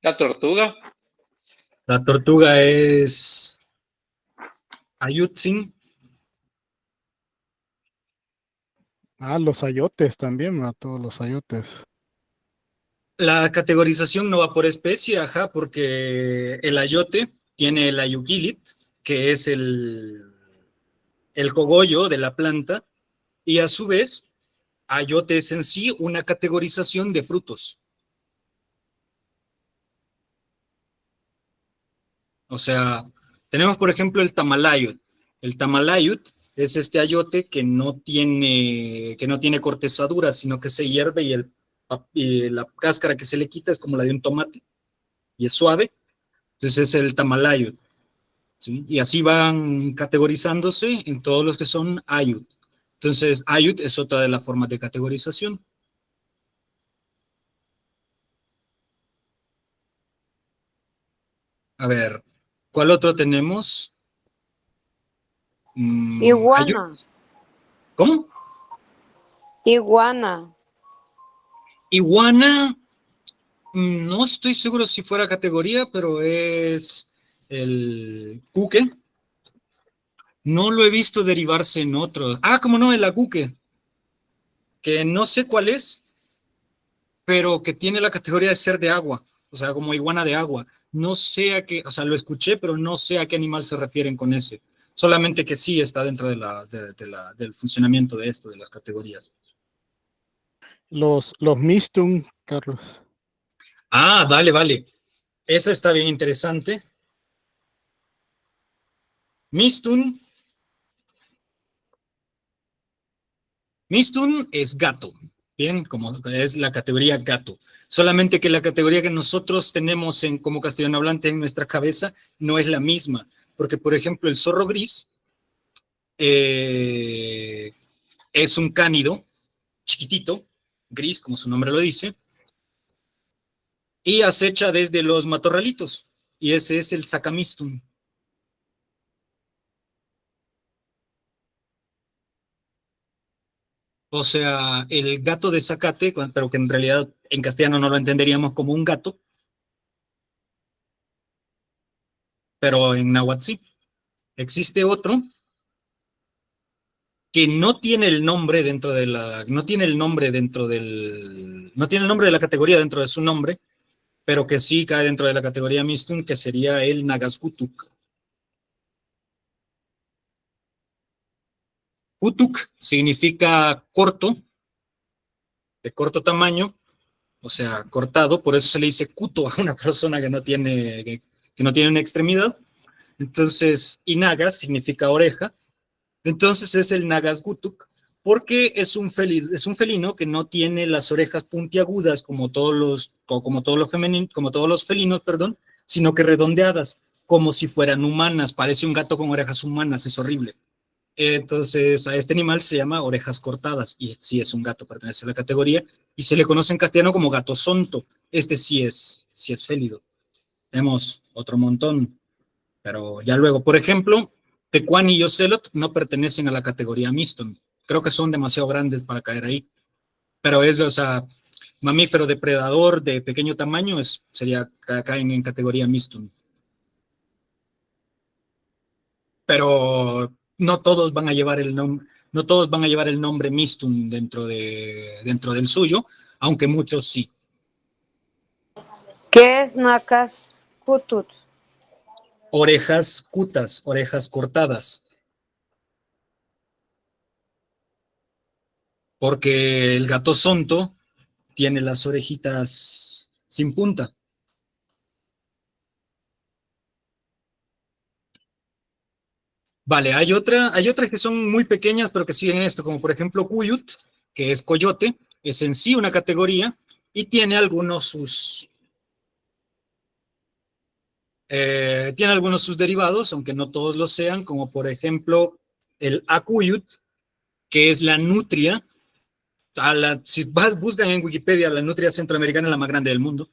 La tortuga. La tortuga es Ayutzin. Ah, los ayotes también, a todos los ayotes. La categorización no va por especie, ajá, porque el ayote tiene el ayuquilit, que es el cogollo de la planta, y a su vez, ayote es en sí una categorización de frutos. O sea, tenemos por ejemplo el tamalayut. El tamalayut es este ayote que no tiene corteza dura, sino que se hierve y la cáscara que se le quita es como la de un tomate y es suave. Entonces es el tamalayut. ¿Sí? Y así van categorizándose en todos los que son ayut. Entonces, ayut es otra de las formas de categorización. A ver, ¿cuál otro tenemos? Iguana, ¿Cómo? iguana. Iguana, no estoy seguro si fuera categoría, pero es el cuque. No lo he visto derivarse en otro. Ah, ¿cómo no? El acuque, que no sé cuál es, pero que tiene la categoría de ser de agua, o sea, como iguana de agua. No sé a qué, o sea, lo escuché, pero no sé a qué animal se refieren con ese. Solamente que sí está dentro del funcionamiento de esto, de las categorías. Los Mistun, Carlos. Ah, vale, vale. Esa está bien interesante. Mistun es gato, bien, como es la categoría gato. Solamente que la categoría que nosotros tenemos como castellano hablante en nuestra cabeza no es la misma, porque por ejemplo el zorro gris eh, es un cánido chiquitito, gris, como su nombre lo dice, y acecha desde los matorralitos, y ese es el sacamistum. O sea, el gato de zacate, pero que en realidad en castellano no lo entenderíamos como un gato, pero en náhuatl sí. Existe otro que no tiene el nombre dentro de la, no tiene el nombre dentro del, no tiene el nombre de la categoría dentro de su nombre, pero que sí cae dentro de la categoría Mistun, que sería el Nagaskutuk. Kutuk significa corto, de corto tamaño, o sea, cortado, por eso se le dice kuto a una persona que no tiene una extremidad. Entonces, y nagas significa oreja, entonces es el Nagaskutuk, porque es un felino que no tiene las orejas puntiagudas como todos los felinos, perdón, sino que redondeadas, como si fueran humanas. Parece un gato con orejas humanas, es horrible. Entonces, a este animal se llama orejas cortadas, y sí es un gato, pertenece a la categoría, y se le conoce en castellano como gato sonto. Este sí es félido. Tenemos otro montón, pero ya luego, por ejemplo, Tecuani y Ocelot no pertenecen a la categoría Miston. Creo que son demasiado grandes para caer ahí. Pero es, o sea, mamífero depredador de pequeño tamaño caen en categoría Miston. Pero no todos van a llevar el nombre, no todos van a llevar el nombre Mistun dentro del suyo, aunque muchos sí. ¿Qué es Nakas Kutut? Orejas cutas, orejas cortadas. Porque el gato sonto tiene las orejitas sin punta. Vale, hay otras que son muy pequeñas, pero que siguen esto, como por ejemplo Cuyut, que es coyote, es en sí una categoría y tiene algunos Tiene algunos sus derivados, aunque no todos lo sean, como por ejemplo el acuyut, que es la nutria. Si buscan en Wikipedia, la nutria centroamericana es la más grande del mundo.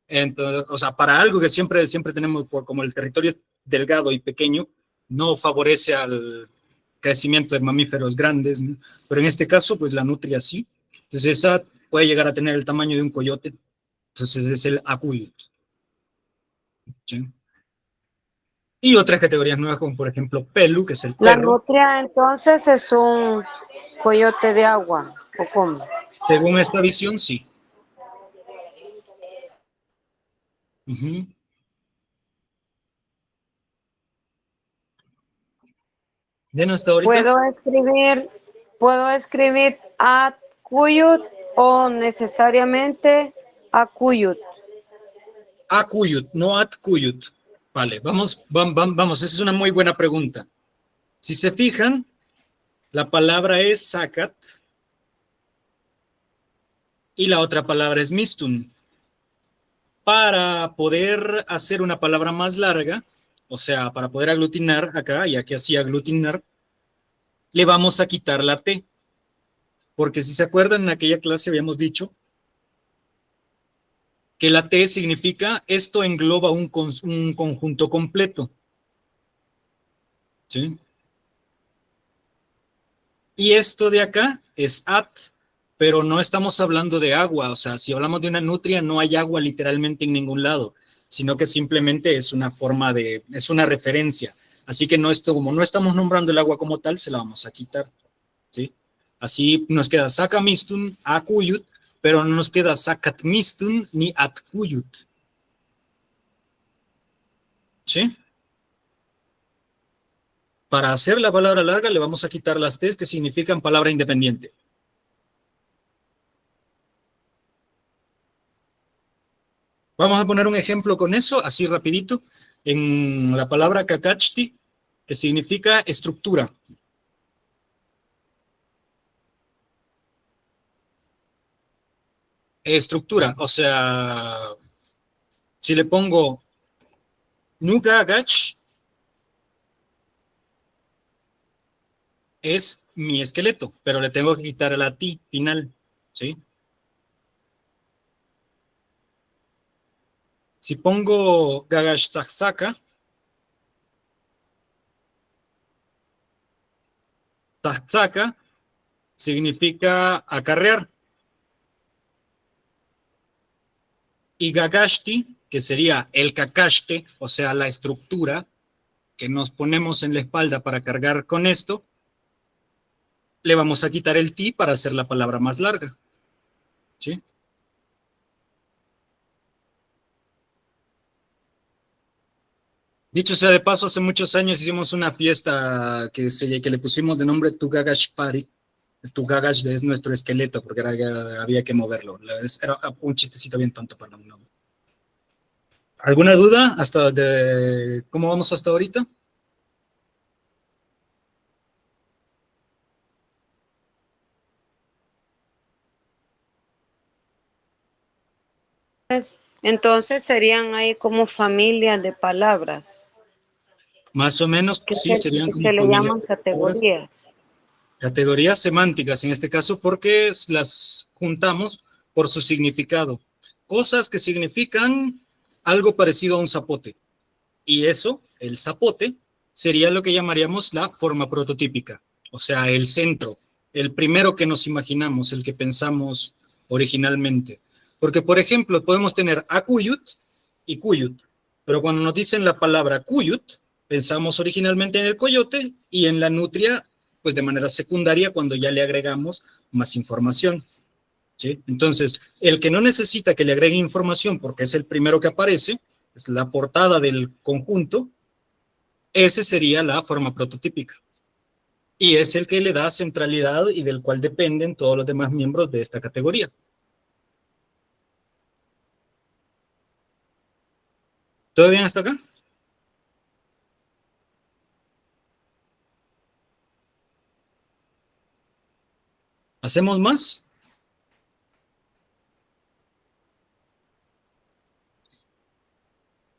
Entonces, o sea, para algo que siempre tenemos como el territorio delgado y pequeño, no favorece al crecimiento de mamíferos grandes, ¿no? Pero en este caso, pues la nutria sí. Entonces esa puede llegar a tener el tamaño de un coyote. Entonces es el acuyut. ¿Sí? Y otras categorías nuevas, como por ejemplo pelu, que es el La perro. nutria entonces es un coyote de agua, ¿o cómo? Según esta visión, sí. Uh-huh. ¿Bien hasta ahorita? Puedo escribir acuyut o necesariamente acuyut. Acuyut, no atcuyut. Vale, vamos, esa es una muy buena pregunta. Si se fijan, la palabra es sacat y la otra palabra es mistun. Para poder hacer una palabra más larga, o sea, para poder aglutinar acá, ya que así aglutinar, le vamos a quitar la T. Porque si se acuerdan, en aquella clase habíamos dicho que la T significa esto engloba un conjunto completo. ¿Sí? Y esto de acá es at, pero no estamos hablando de agua. O sea, si hablamos de una nutria, no hay agua literalmente en ningún lado, sino que simplemente es una forma es una referencia. Así que como no estamos nombrando el agua como tal, se la vamos a quitar. ¿Sí? Así nos queda sakamistun, akuyut, pero no nos queda sakatmistun ni atkuyut. ¿Sí? Para hacer la palabra larga le vamos a quitar las T's que significan palabra independiente. Vamos a poner un ejemplo con eso, así rapidito, en la palabra kakachti, que significa estructura. Estructura, o sea, si le pongo nugagach, es mi esqueleto, pero le tengo que quitar la ti final, ¿sí? Si pongo gagashtaksaka, taksaka significa acarrear. Y gagashti, que sería el cacaste, o sea, la estructura que nos ponemos en la espalda para cargar con esto, le vamos a quitar el ti para hacer la palabra más larga. ¿Sí? Dicho sea de paso, hace muchos años hicimos una fiesta que le pusimos de nombre Tugagash Party. Tugagash es nuestro esqueleto, porque había que moverlo. Era un chistecito bien tonto para un nombre. ¿Alguna duda hasta de cómo vamos hasta ahorita? Entonces serían ahí como familias de palabras. Más o menos, Creo sí, serían que como se le familias llaman de palabras. categorías. Categorías semánticas en este caso porque las juntamos por su significado. Cosas que significan algo parecido a un zapote. Y eso, el zapote, sería lo que llamaríamos la forma prototípica. O sea, el centro, el primero que nos imaginamos, el que pensamos originalmente. Porque, por ejemplo, podemos tener acuyut y cuyut. Pero cuando nos dicen la palabra cuyut, pensamos originalmente en el coyote y en la nutria, pues de manera secundaria cuando ya le agregamos más información. ¿Sí? Entonces, el que no necesita que le agregue información porque es el primero que aparece, es la portada del conjunto, ese sería la forma prototípica. Y es el que le da centralidad y del cual dependen todos los demás miembros de esta categoría. ¿Todo bien hasta acá? ¿Hacemos más?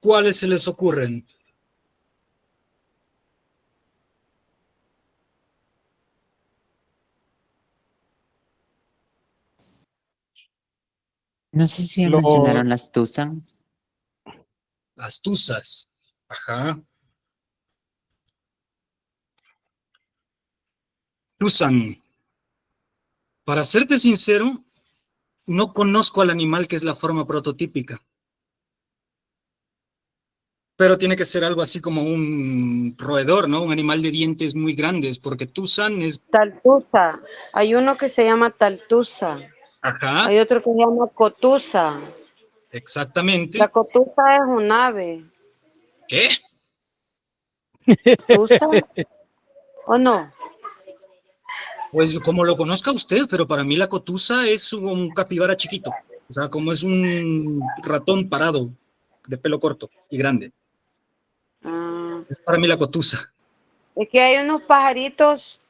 ¿cuáles se les ocurren? No sé si ya Lo- mencionaron las Tucson. Las tuzas. Ajá. Tucson. Para serte sincero, no conozco al animal que es la forma prototípica. Pero tiene que ser algo así como un roedor, ¿no? Un animal de dientes muy grandes, porque Tucson es, Taltusa. Hay uno que se llama Taltusa. ajá, Hay otro que se llama Cotusa. La exactamente. cotusa es un ave. ¿Qué? ¿Tusa o no? Pues como lo conozca usted, pero para mí la cotusa es un capibara chiquito. O sea, como es un ratón parado, de pelo corto y grande. Ah, Es para mí la cotusa. es que hay unos pajaritos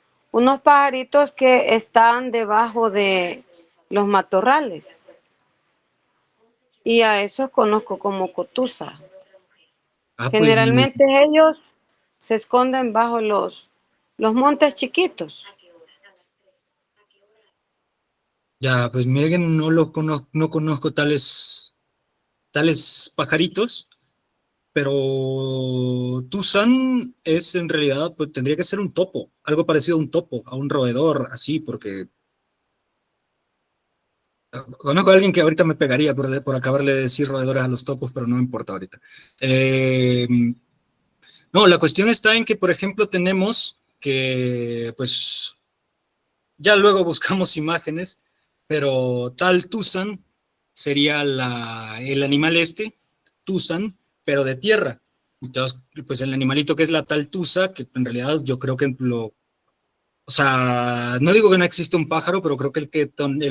que están debajo de los matorrales. Y a esos conozco como cotusa. Ah, pues Generalmente ellos se esconden bajo los montes chiquitos. ya, pues miren, no conozco tales pajaritos, pero Tucson es en realidad, pues tendría que ser un topo, algo parecido a un topo, a un roedor, así, porque conozco a alguien que ahorita me pegaría por acabarle de decir roedores a los topos, pero no me importa ahorita. Eh, no, la cuestión está en que, por ejemplo, tenemos que, pues, ya luego buscamos imágenes, pero tal Tucson sería el animal Tucson, pero de tierra. Entonces, pues el animalito que es la tal tusa, que en realidad yo creo que o sea, no digo que no existe un pájaro, pero creo que el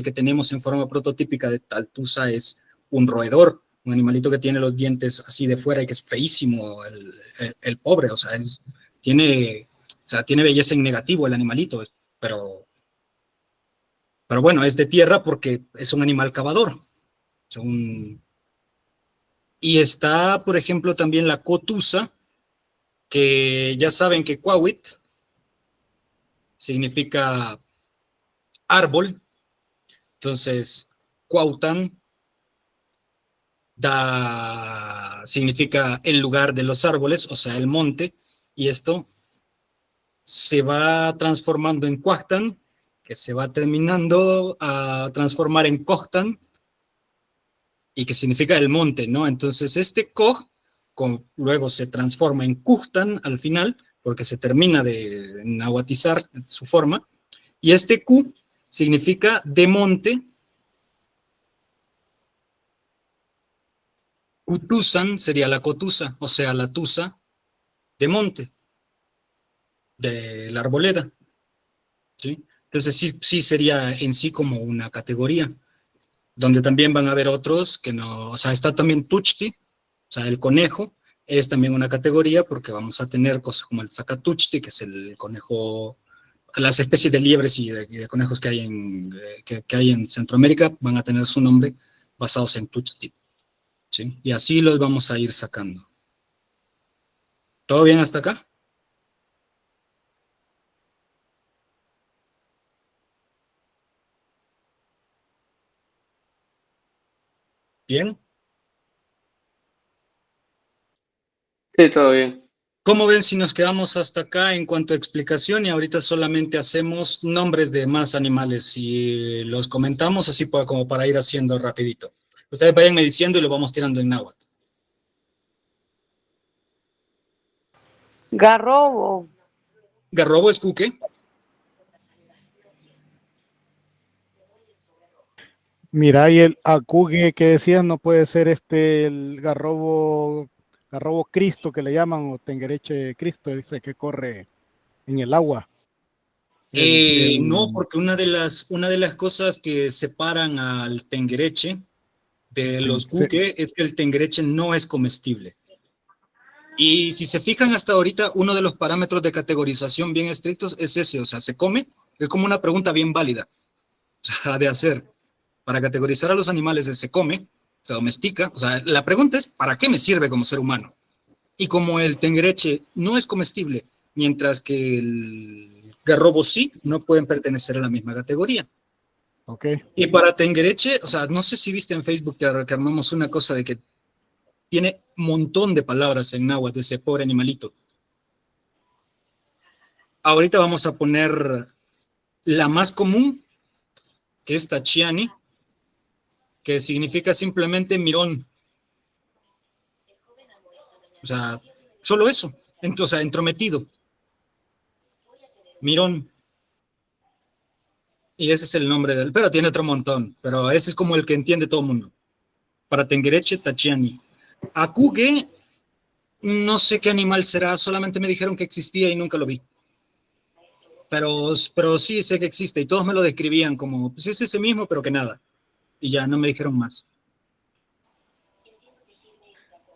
que tenemos en forma prototípica de tal tusa es un roedor, un animalito que tiene los dientes así de fuera y que es feísimo, el pobre, o sea, tiene belleza en negativo el animalito, pero bueno, es de tierra porque es un animal cavador. Y está, por ejemplo, también la cotusa, que ya saben que Quawit significa árbol, entonces Cuauhtán significa el lugar de los árboles, o sea, el monte, y esto se va transformando en Cuahtán, que se va terminando a transformar en Cohtán, y que significa el monte, ¿no? Entonces este Koh luego se transforma en Kuhtán al final, porque se termina de nahuatizar su forma, y este Ku significa de monte. Kutusan sería la cotusa, o sea, la tusa de monte, de la arboleda, ¿sí? Entonces sí sería en sí como una categoría, donde también van a haber otros que no, o sea, está también Tuchti, o sea, el conejo, es también una categoría porque vamos a tener cosas como el Zacatuchti, que es el conejo, las especies de liebres y de conejos que hay en Centroamérica van a tener su nombre basados en Tuchti, ¿sí? Y así los vamos a ir sacando. ¿Todo bien hasta acá? ¿Bien? Sí, todo bien. ¿Cómo ven si nos quedamos hasta acá en cuanto a explicación y ahorita solamente hacemos nombres de más animales y los comentamos así como para ir haciendo rapidito? Ustedes vayanme diciendo y lo vamos tirando en náhuatl. Garrobo. Garrobo es cuque. Mira, y el acugue que decías no puede ser el garrobo Cristo que le llaman, o tengereche Cristo, ese que corre en el agua. No, porque una de las cosas que separan al tengereche de los Sí, cuque es que el tengereche no es comestible. Y si se fijan hasta ahorita, uno de los parámetros de categorización bien estrictos es ese, o sea, se come, es como una pregunta bien válida, o sea, de hacer. Para categorizar a los animales se come, se domestica. O sea, la pregunta es, ¿para qué me sirve como ser humano? Y como el tengereche no es comestible, mientras que el garrobo sí, no pueden pertenecer a la misma categoría. Ok. Y para tengereche, o sea, no sé si viste en Facebook que armamos una cosa de que tiene un montón de palabras en náhuatl de ese pobre animalito. Ahorita vamos a poner la más común, que es tachiani, que significa simplemente mirón. O sea, solo eso. O sea, entrometido. Mirón. Y ese es el nombre del... Pero tiene otro montón. Pero ese es como el que entiende todo el mundo. Para tengereche, tachiani. Akuge, no sé qué animal será. Solamente me dijeron que existía y nunca lo vi. Pero sí sé que existe. Y todos me lo describían como, pues es ese mismo, pero que nada. Y ya, no me dijeron más.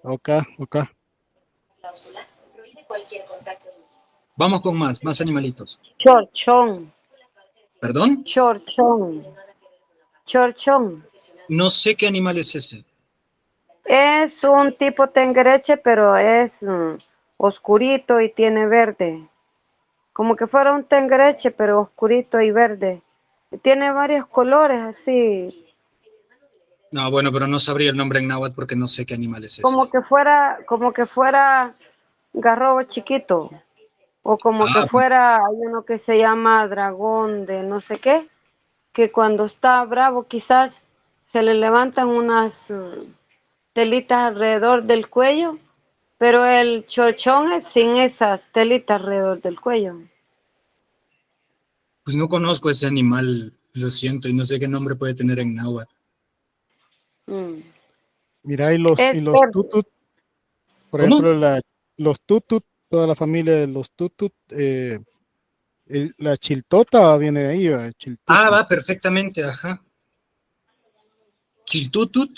Ok, ok. Vamos con más animalitos. Chorchón, ¿Perdón? chorchón, chorchón. No sé qué animal es ese. Es un tipo tengereche, pero es oscurito y tiene verde. Como que fuera un tengereche, pero oscurito y verde. Tiene varios colores así, No, bueno, pero no sabría el nombre en náhuatl porque no sé qué animal es ese. como que fuera garrobo chiquito, o como que Ah, fuera, hay uno que se llama dragón de no sé qué, que cuando está bravo quizás se le levantan unas telitas alrededor del cuello, pero el chorchón es sin esas telitas alrededor del cuello. pues no conozco ese animal, lo siento, y no sé qué nombre puede tener en náhuatl. Mm. Mira, Es y los verde. tutut, por ¿Cómo? ejemplo, los tutut, toda la familia de los tutut, la chiltota viene de ahí, ¿va? Ah, Chiltutu. va perfectamente, ajá. Quiltutut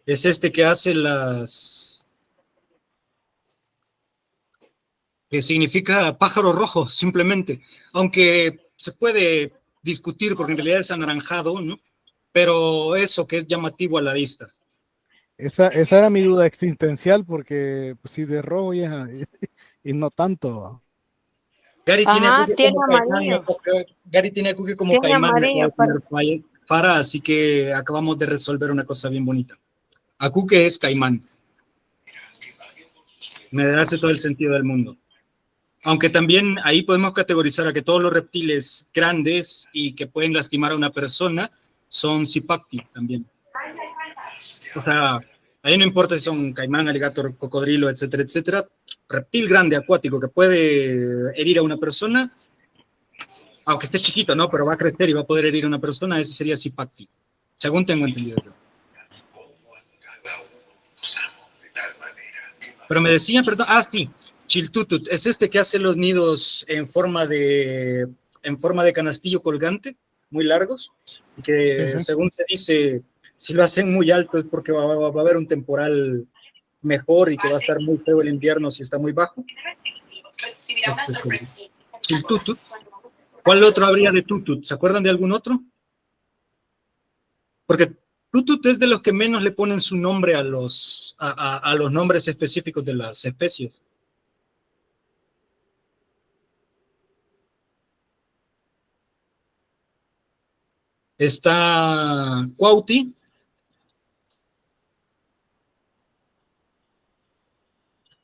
es este que hace que significa pájaro rojo, simplemente. Aunque se puede discutir porque en realidad es anaranjado, ¿no? Pero eso que es llamativo a la vista. Esa era mi duda existencial, porque pues, sí, de rojo y no tanto. ¿Va? Gary tiene a Ajá, Cookie tiene como Caimán, amarillo, Gary tiene a Cookie como tiene Caimán, me acaba amarillo, de poner para, así que acabamos de resolver una cosa bien bonita. A Cookie es Caimán. Me hace todo el sentido del mundo. Aunque también ahí podemos categorizar a que todos los reptiles grandes y que pueden lastimar a una persona son Zipacti también. O sea, ahí no importa si son caimán, alligator, cocodrilo, etcétera, etcétera. Reptil grande, acuático, que puede herir a una persona, aunque esté chiquito, ¿no? Pero va a crecer y va a poder herir a una persona, ese sería Zipacti, según tengo entendido yo. Pero me decían, perdón, sí, Chiltutut, es este que hace los nidos en forma de canastillo colgante, muy largos, y Sí, que sí. según se dice, si lo hacen muy alto es porque va a haber un temporal mejor y que va a estar muy feo el invierno si está muy bajo. Ese es el Chiltutut. ¿Cuál otro habría de tutut? ¿Se acuerdan de algún otro? Porque tutut es de los que menos le ponen su nombre a los nombres específicos de las especies. Está Cuauti,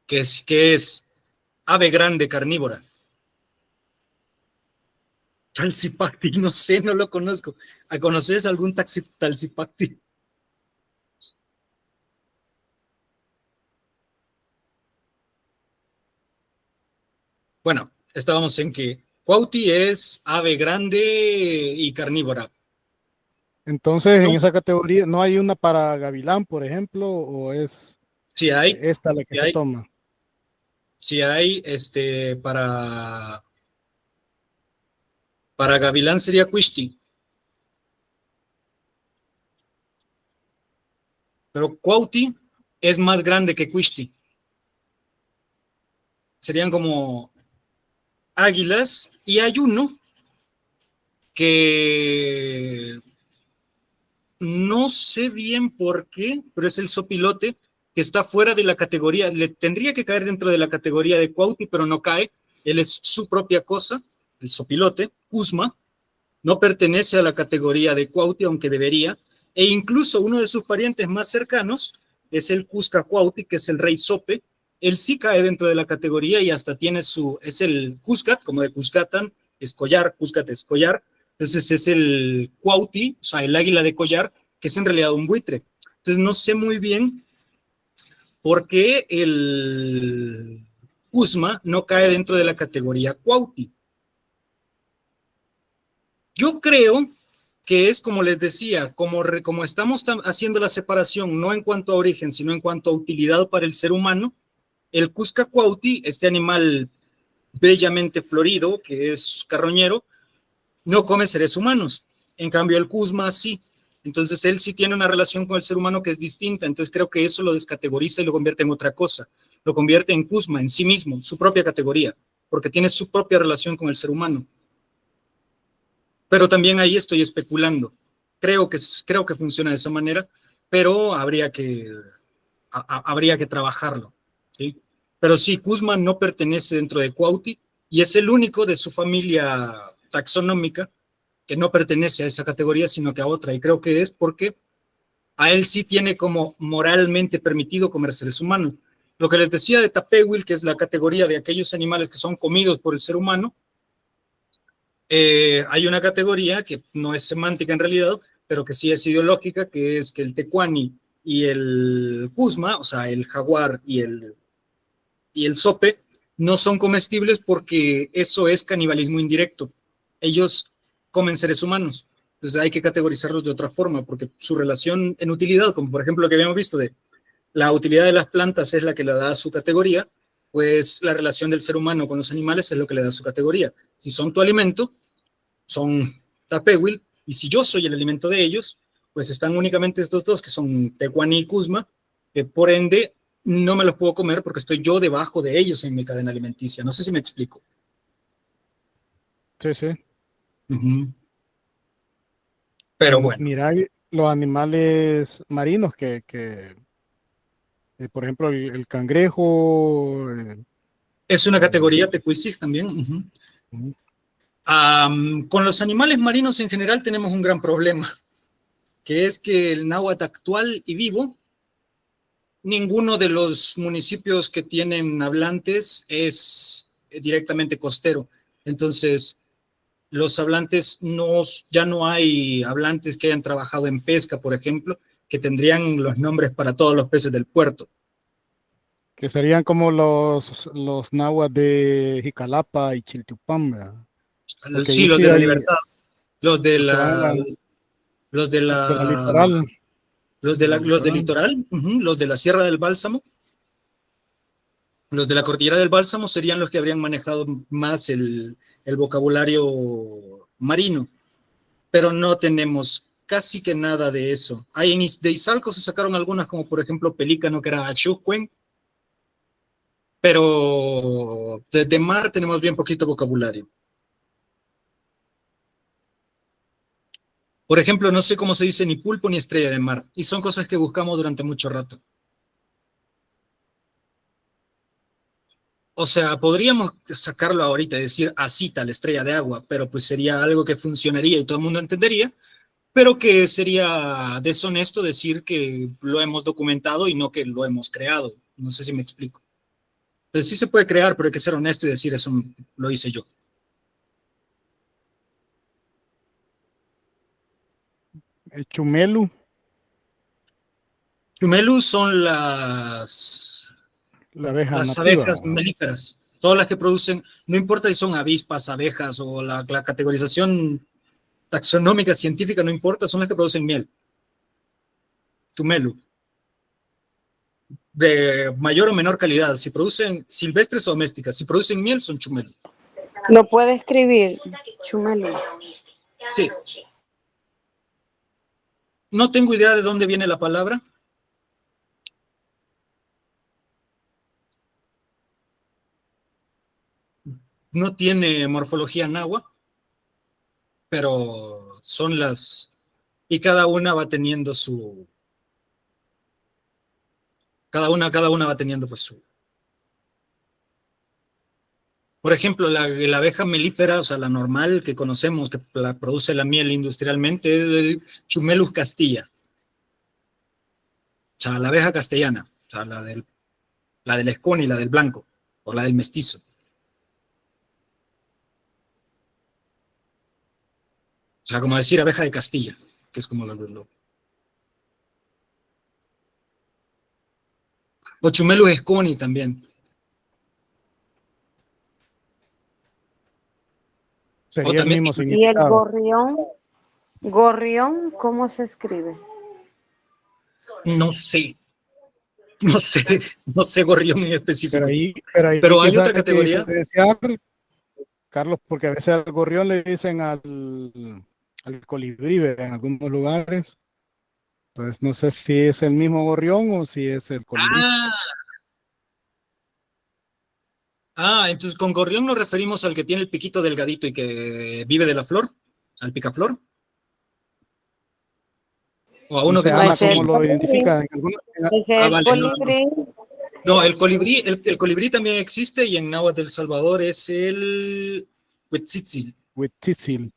que es ave grande carnívora. Talsipacti, no sé, no lo conozco. ¿Conoces algún Talsipacti? Bueno, estábamos en que Cuauti es ave grande y carnívora. Entonces, en No, esa categoría, ¿no hay una para gavilán, por ejemplo, o es si hay, esta la que si se hay, toma? si hay, para gavilán sería Quishti, pero Cuauti es más grande que Quishti. Serían como águilas y hay uno que no sé bien por qué, pero es el sopilote que está fuera de la categoría, le tendría que caer dentro de la categoría de Cuauhti, pero no cae, él es su propia cosa, el sopilote, Cusma, no pertenece a la categoría de Cuauhti, aunque debería, e incluso uno de sus parientes más cercanos es el Cusca Cuauhti, que es el rey Sope, él sí cae dentro de la categoría y hasta tiene es el Cuscat, como de Cuscatán, es collar, Cuscat es collar, entonces es el Cuauhti, o sea, el águila de collar, que es en realidad un buitre. Entonces no sé muy bien por qué el Cusma no cae dentro de la categoría Cuauhti. Yo creo que es como les decía, como estamos haciendo la separación no en cuanto a origen, sino en cuanto a utilidad para el ser humano, el Cusca Cuauhti, este animal bellamente florido, que es carroñero, no come seres humanos. En cambio, el Cusma sí. Entonces, él sí tiene una relación con el ser humano que es distinta. Entonces, creo que eso lo descategoriza y lo convierte en otra cosa. Lo convierte en Cusma, en sí mismo, su propia categoría, porque tiene su propia relación con el ser humano. Pero también ahí estoy especulando. Creo que funciona de esa manera, pero habría que trabajarlo, ¿sí? Pero sí, Kuzma no pertenece dentro de Cuauhti y es el único de su familia taxonómica que no pertenece a esa categoría, sino que a otra. Y creo que es porque a él sí tiene como moralmente permitido comer seres humanos. Lo que les decía de Tapewil, que es la categoría de aquellos animales que son comidos por el ser humano, hay una categoría que no es semántica en realidad, pero que sí es ideológica, que es que el tecuani y el cusma, o sea, el jaguar y el sope, no son comestibles porque eso es canibalismo indirecto. Ellos comen seres humanos. Entonces hay que categorizarlos de otra forma, porque su relación en utilidad, como por ejemplo lo que habíamos visto de la utilidad de las plantas es la que le da su categoría, pues la relación del ser humano con los animales es lo que le da su categoría. Si son tu alimento, son Tapewil, y si yo soy el alimento de ellos, pues están únicamente estos dos, que son Tecuani y Kuzma, que por ende no me los puedo comer porque estoy yo debajo de ellos en mi cadena alimenticia. No sé si me explico. Sí, sí. Pero bueno, Mira, los animales marinos por ejemplo, el cangrejo. es una categoría Tecuisig también. Ujú. Con los animales marinos en general tenemos un gran problema, que es que el náhuatl actual y vivo, ninguno de los municipios que tienen hablantes es directamente costero. Entonces, los hablantes ya no hay hablantes que hayan trabajado en pesca, por ejemplo, que tendrían los nombres para todos los peces del puerto. Que serían como los nahuas de Jicalapa y Chiltepán, ¿verdad? Porque Sí, ahí los sí de la hay libertad, los de los que van la, los de de la la, litoral. los del litoral, los de la Sierra del Bálsamo, los de la Cordillera del Bálsamo serían los que habrían manejado más el vocabulario marino, pero no tenemos casi que nada de eso. De Izalco se sacaron algunas, como por ejemplo Pelícano, que era Axucuen, pero de mar tenemos bien poquito vocabulario. Por ejemplo, no sé cómo se dice ni pulpo ni estrella de mar, y son cosas que buscamos durante mucho rato. O sea, podríamos sacarlo ahorita y decir así tal estrella de agua, pero pues sería algo que funcionaría y todo el mundo entendería, pero que sería deshonesto decir que lo hemos documentado y no que lo hemos creado. No sé si me explico. Entonces sí se puede crear, pero hay que ser honesto y decir eso lo hice yo. El chumelu, Chumelus son las la abeja las nativa. abejas melíferas, todas las que producen, no importa si son avispas, abejas o la categorización taxonómica científica, no importa, son las que producen miel. Chumelu, de mayor o menor calidad, si producen silvestres o domésticas, si producen miel son chumelu. Lo puede escribir, Chumelo. Sí, no tengo idea de dónde viene la palabra. No tiene morfología náhuatl, pero son las y cada una va teniendo su... Cada una va teniendo pues su... Por ejemplo, la abeja melífera, o sea, la normal que conocemos, que la produce la miel industrialmente, es el Chumelus castilla. O sea, la abeja castellana, o sea, la del esconi, la del blanco, o la del mestizo. O sea, como decir abeja de Castilla, que es como lo... O Chumelus esconi también. Sería el también mismo Y el significado. gorrión, ¿cómo se escribe? No sé, no sé gorrión en específico. Pero ahí Pero hay quizás otra hay que categoría. diferenciar, Carlos, porque a veces al gorrión le dicen al colibrí, ¿verdad? En algunos lugares. Entonces no sé si es el mismo gorrión o si es el colibrí. Entonces con gorrión nos referimos al que tiene el piquito delgadito y que vive de la flor, al picaflor. O a No uno sé, que Ana, Pues conoce ¿cómo el el... lo colibrí, identifican? pues el Vale, no. colibrí, No, el colibrí también existe y en náhuatl del Salvador es el Huitzitzil. Huitzitzil.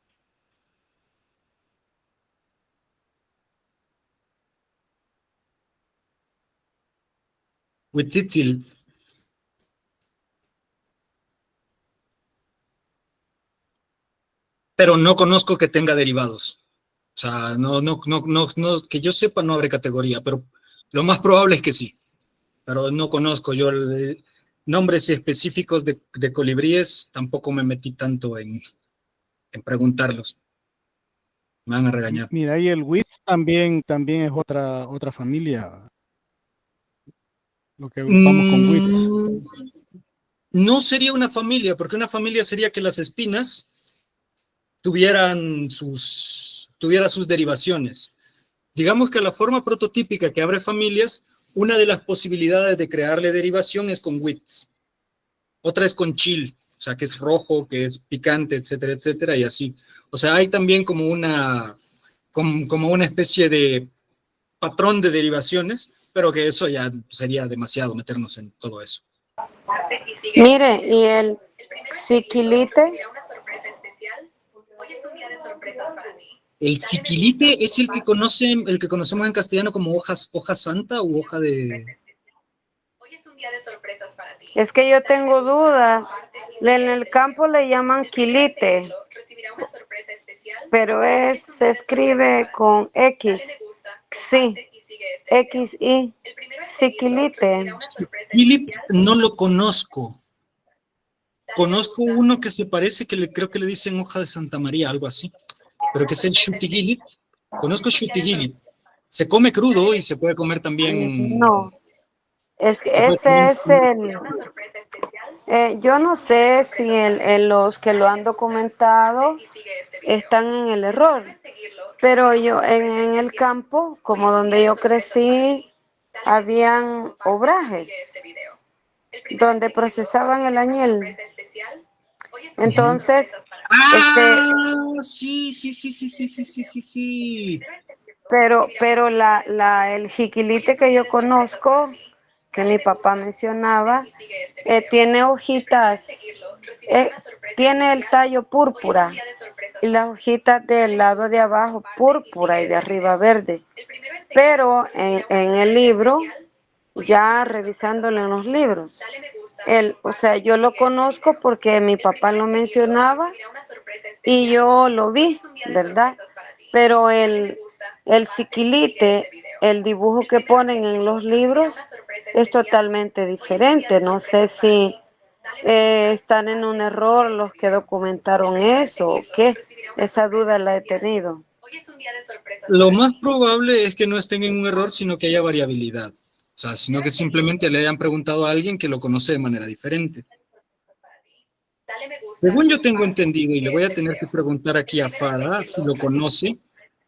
Huitzitzil. Pero no conozco que tenga derivados. O sea, no, que yo sepa no abre categoría, pero lo más probable es que sí. Pero no conozco yo nombres específicos de colibríes, tampoco me metí tanto en preguntarlos. Me van a regañar. Mira, y el Witz también es otra familia. Lo que vamos con Witz. No sería una familia, porque una familia sería que las espinas tuviera sus derivaciones. Digamos que la forma prototípica que abre familias, una de las posibilidades de crearle derivación es con Witz. Otra es con chill, o sea, que es rojo, que es picante, etcétera, etcétera, y así. O sea, hay también como una especie de patrón de derivaciones, pero que eso ya sería demasiado meternos en todo eso. mire, y el siquilite, El siquilite es el que conocemos en castellano como hoja santa u hoja de... es que yo tengo duda, en el campo le llaman quilite, pero se escribe con X, sí, XI, siquilite. Philip no lo conozco. Conozco uno que se parece, creo que le dicen hoja de Santa María, algo así, pero que es el Shutigilip. Conozco Shutigilip. Se come crudo y se puede comer también... No, es que Se puede ese es comer... yo no sé si los que lo han documentado están en el error, pero yo en el campo, como donde yo crecí, habían obrajes donde procesaban el añil. Entonces, Sí. pero el jiquilite que yo conozco, que mi papá mencionaba, tiene hojitas, tiene el tallo púrpura y las hojitas del lado de abajo púrpura y de arriba verde. Pero en el libro, ya revisándolo en los libros, o sea, yo lo conozco porque mi papá lo mencionaba y yo lo vi, ¿verdad? Pero el siquilite, el dibujo que ponen en los libros es totalmente diferente. No sé si están en un error los que documentaron eso o qué. Esa duda la he tenido. Lo más probable es que no estén en un error, sino que haya variabilidad. O sea, sino que simplemente le hayan preguntado a alguien que lo conoce de manera diferente. Según yo tengo entendido, y le voy a tener que preguntar aquí a Fara si lo conoce,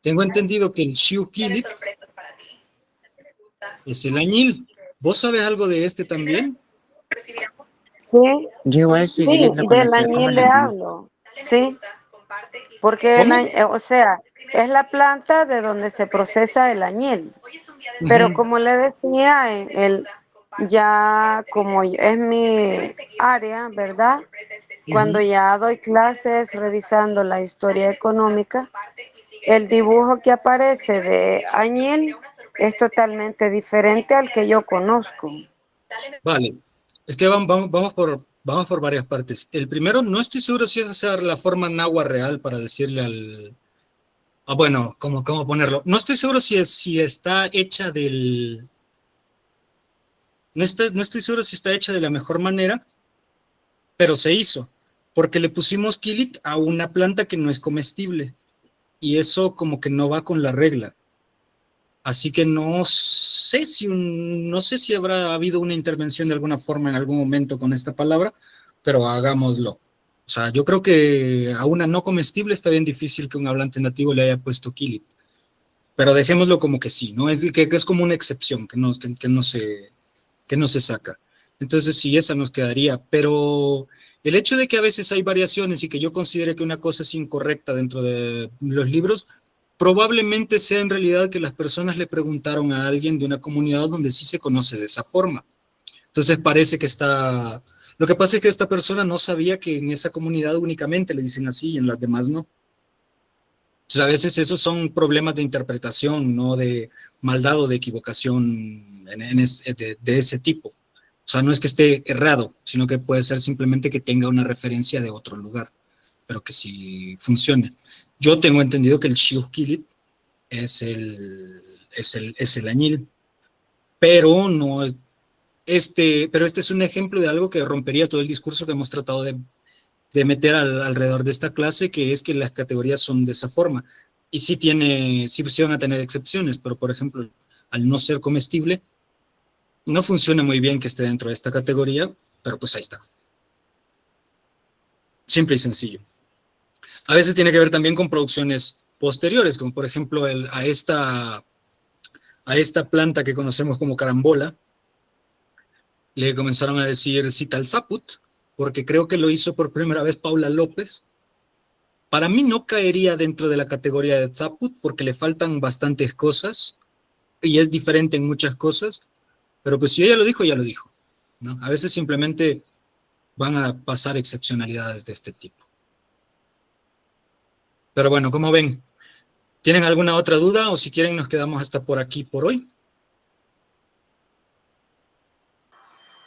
tengo entendido que el Shutigilip es el añil. ¿Vos sabes algo de este también? Sí, Yo igual sí, Sigilit lo del conocía como añil la le niña. hablo. Sí, Porque, ¿Cómo? o sea, es la planta de donde se procesa el añil. Pero Ujú. como le decía, ya como es mi área, ¿verdad? Cuando ya doy clases revisando la historia económica, el dibujo que aparece de añil es totalmente diferente al que yo conozco. Vale, es que vamos por varias partes. El primero, no estoy seguro si esa sea la forma náhuatl real para decirle al... Ah, bueno, ¿cómo ponerlo? No estoy seguro si está hecha del... No estoy seguro si está hecha de la mejor manera, pero se hizo, porque le pusimos kilit a una planta que no es comestible, y eso como que no va con la regla. Así que no sé si habrá habido una intervención de alguna forma en algún momento con esta palabra, pero hagámoslo. O sea, yo creo que a una no comestible está bien difícil que un hablante nativo le haya puesto kilit, pero dejémoslo como que sí, ¿no? Que es como una excepción, que no se saca. Entonces sí, esa nos quedaría, pero el hecho de que a veces hay variaciones y que yo considere que una cosa es incorrecta dentro de los libros, probablemente sea en realidad que las personas le preguntaron a alguien de una comunidad donde sí se conoce de esa forma. Entonces parece que está... Lo que pasa es que esta persona no sabía que en esa comunidad únicamente le dicen así y en las demás no. O sea, a veces esos son problemas de interpretación, no de maldad o de equivocación de ese tipo. O sea, no es que esté errado, sino que puede ser simplemente que tenga una referencia de otro lugar, pero que sí funcione. Yo tengo entendido que el Shiukilit es el añil, pero no es, pero este es un ejemplo de algo que rompería todo el discurso que hemos tratado de meter alrededor de esta clase, que es que las categorías son de esa forma. Y sí van a tener excepciones, pero por ejemplo, al no ser comestible, no funciona muy bien que esté dentro de esta categoría, pero pues ahí está. Simple y sencillo. A veces tiene que ver también con producciones posteriores, como por ejemplo a esta planta que conocemos como carambola, le comenzaron a decir Citalzaput, porque creo que lo hizo por primera vez Paula López. Para mí no caería dentro de la categoría de Zaput porque le faltan bastantes cosas y es diferente en muchas cosas, pero pues si ella lo dijo, ya lo dijo, ¿no? A veces simplemente van a pasar excepcionalidades de este tipo. Pero bueno, como ven, ¿tienen alguna otra duda o si quieren nos quedamos hasta por aquí por hoy?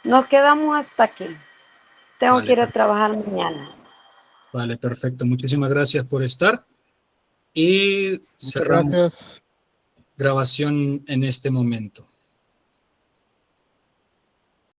Nos quedamos hasta aquí. Tengo que Vale, ir a trabajar mañana. vale, perfecto. Muchísimas gracias por estar y Muchas cerramos gracias. grabación en este momento.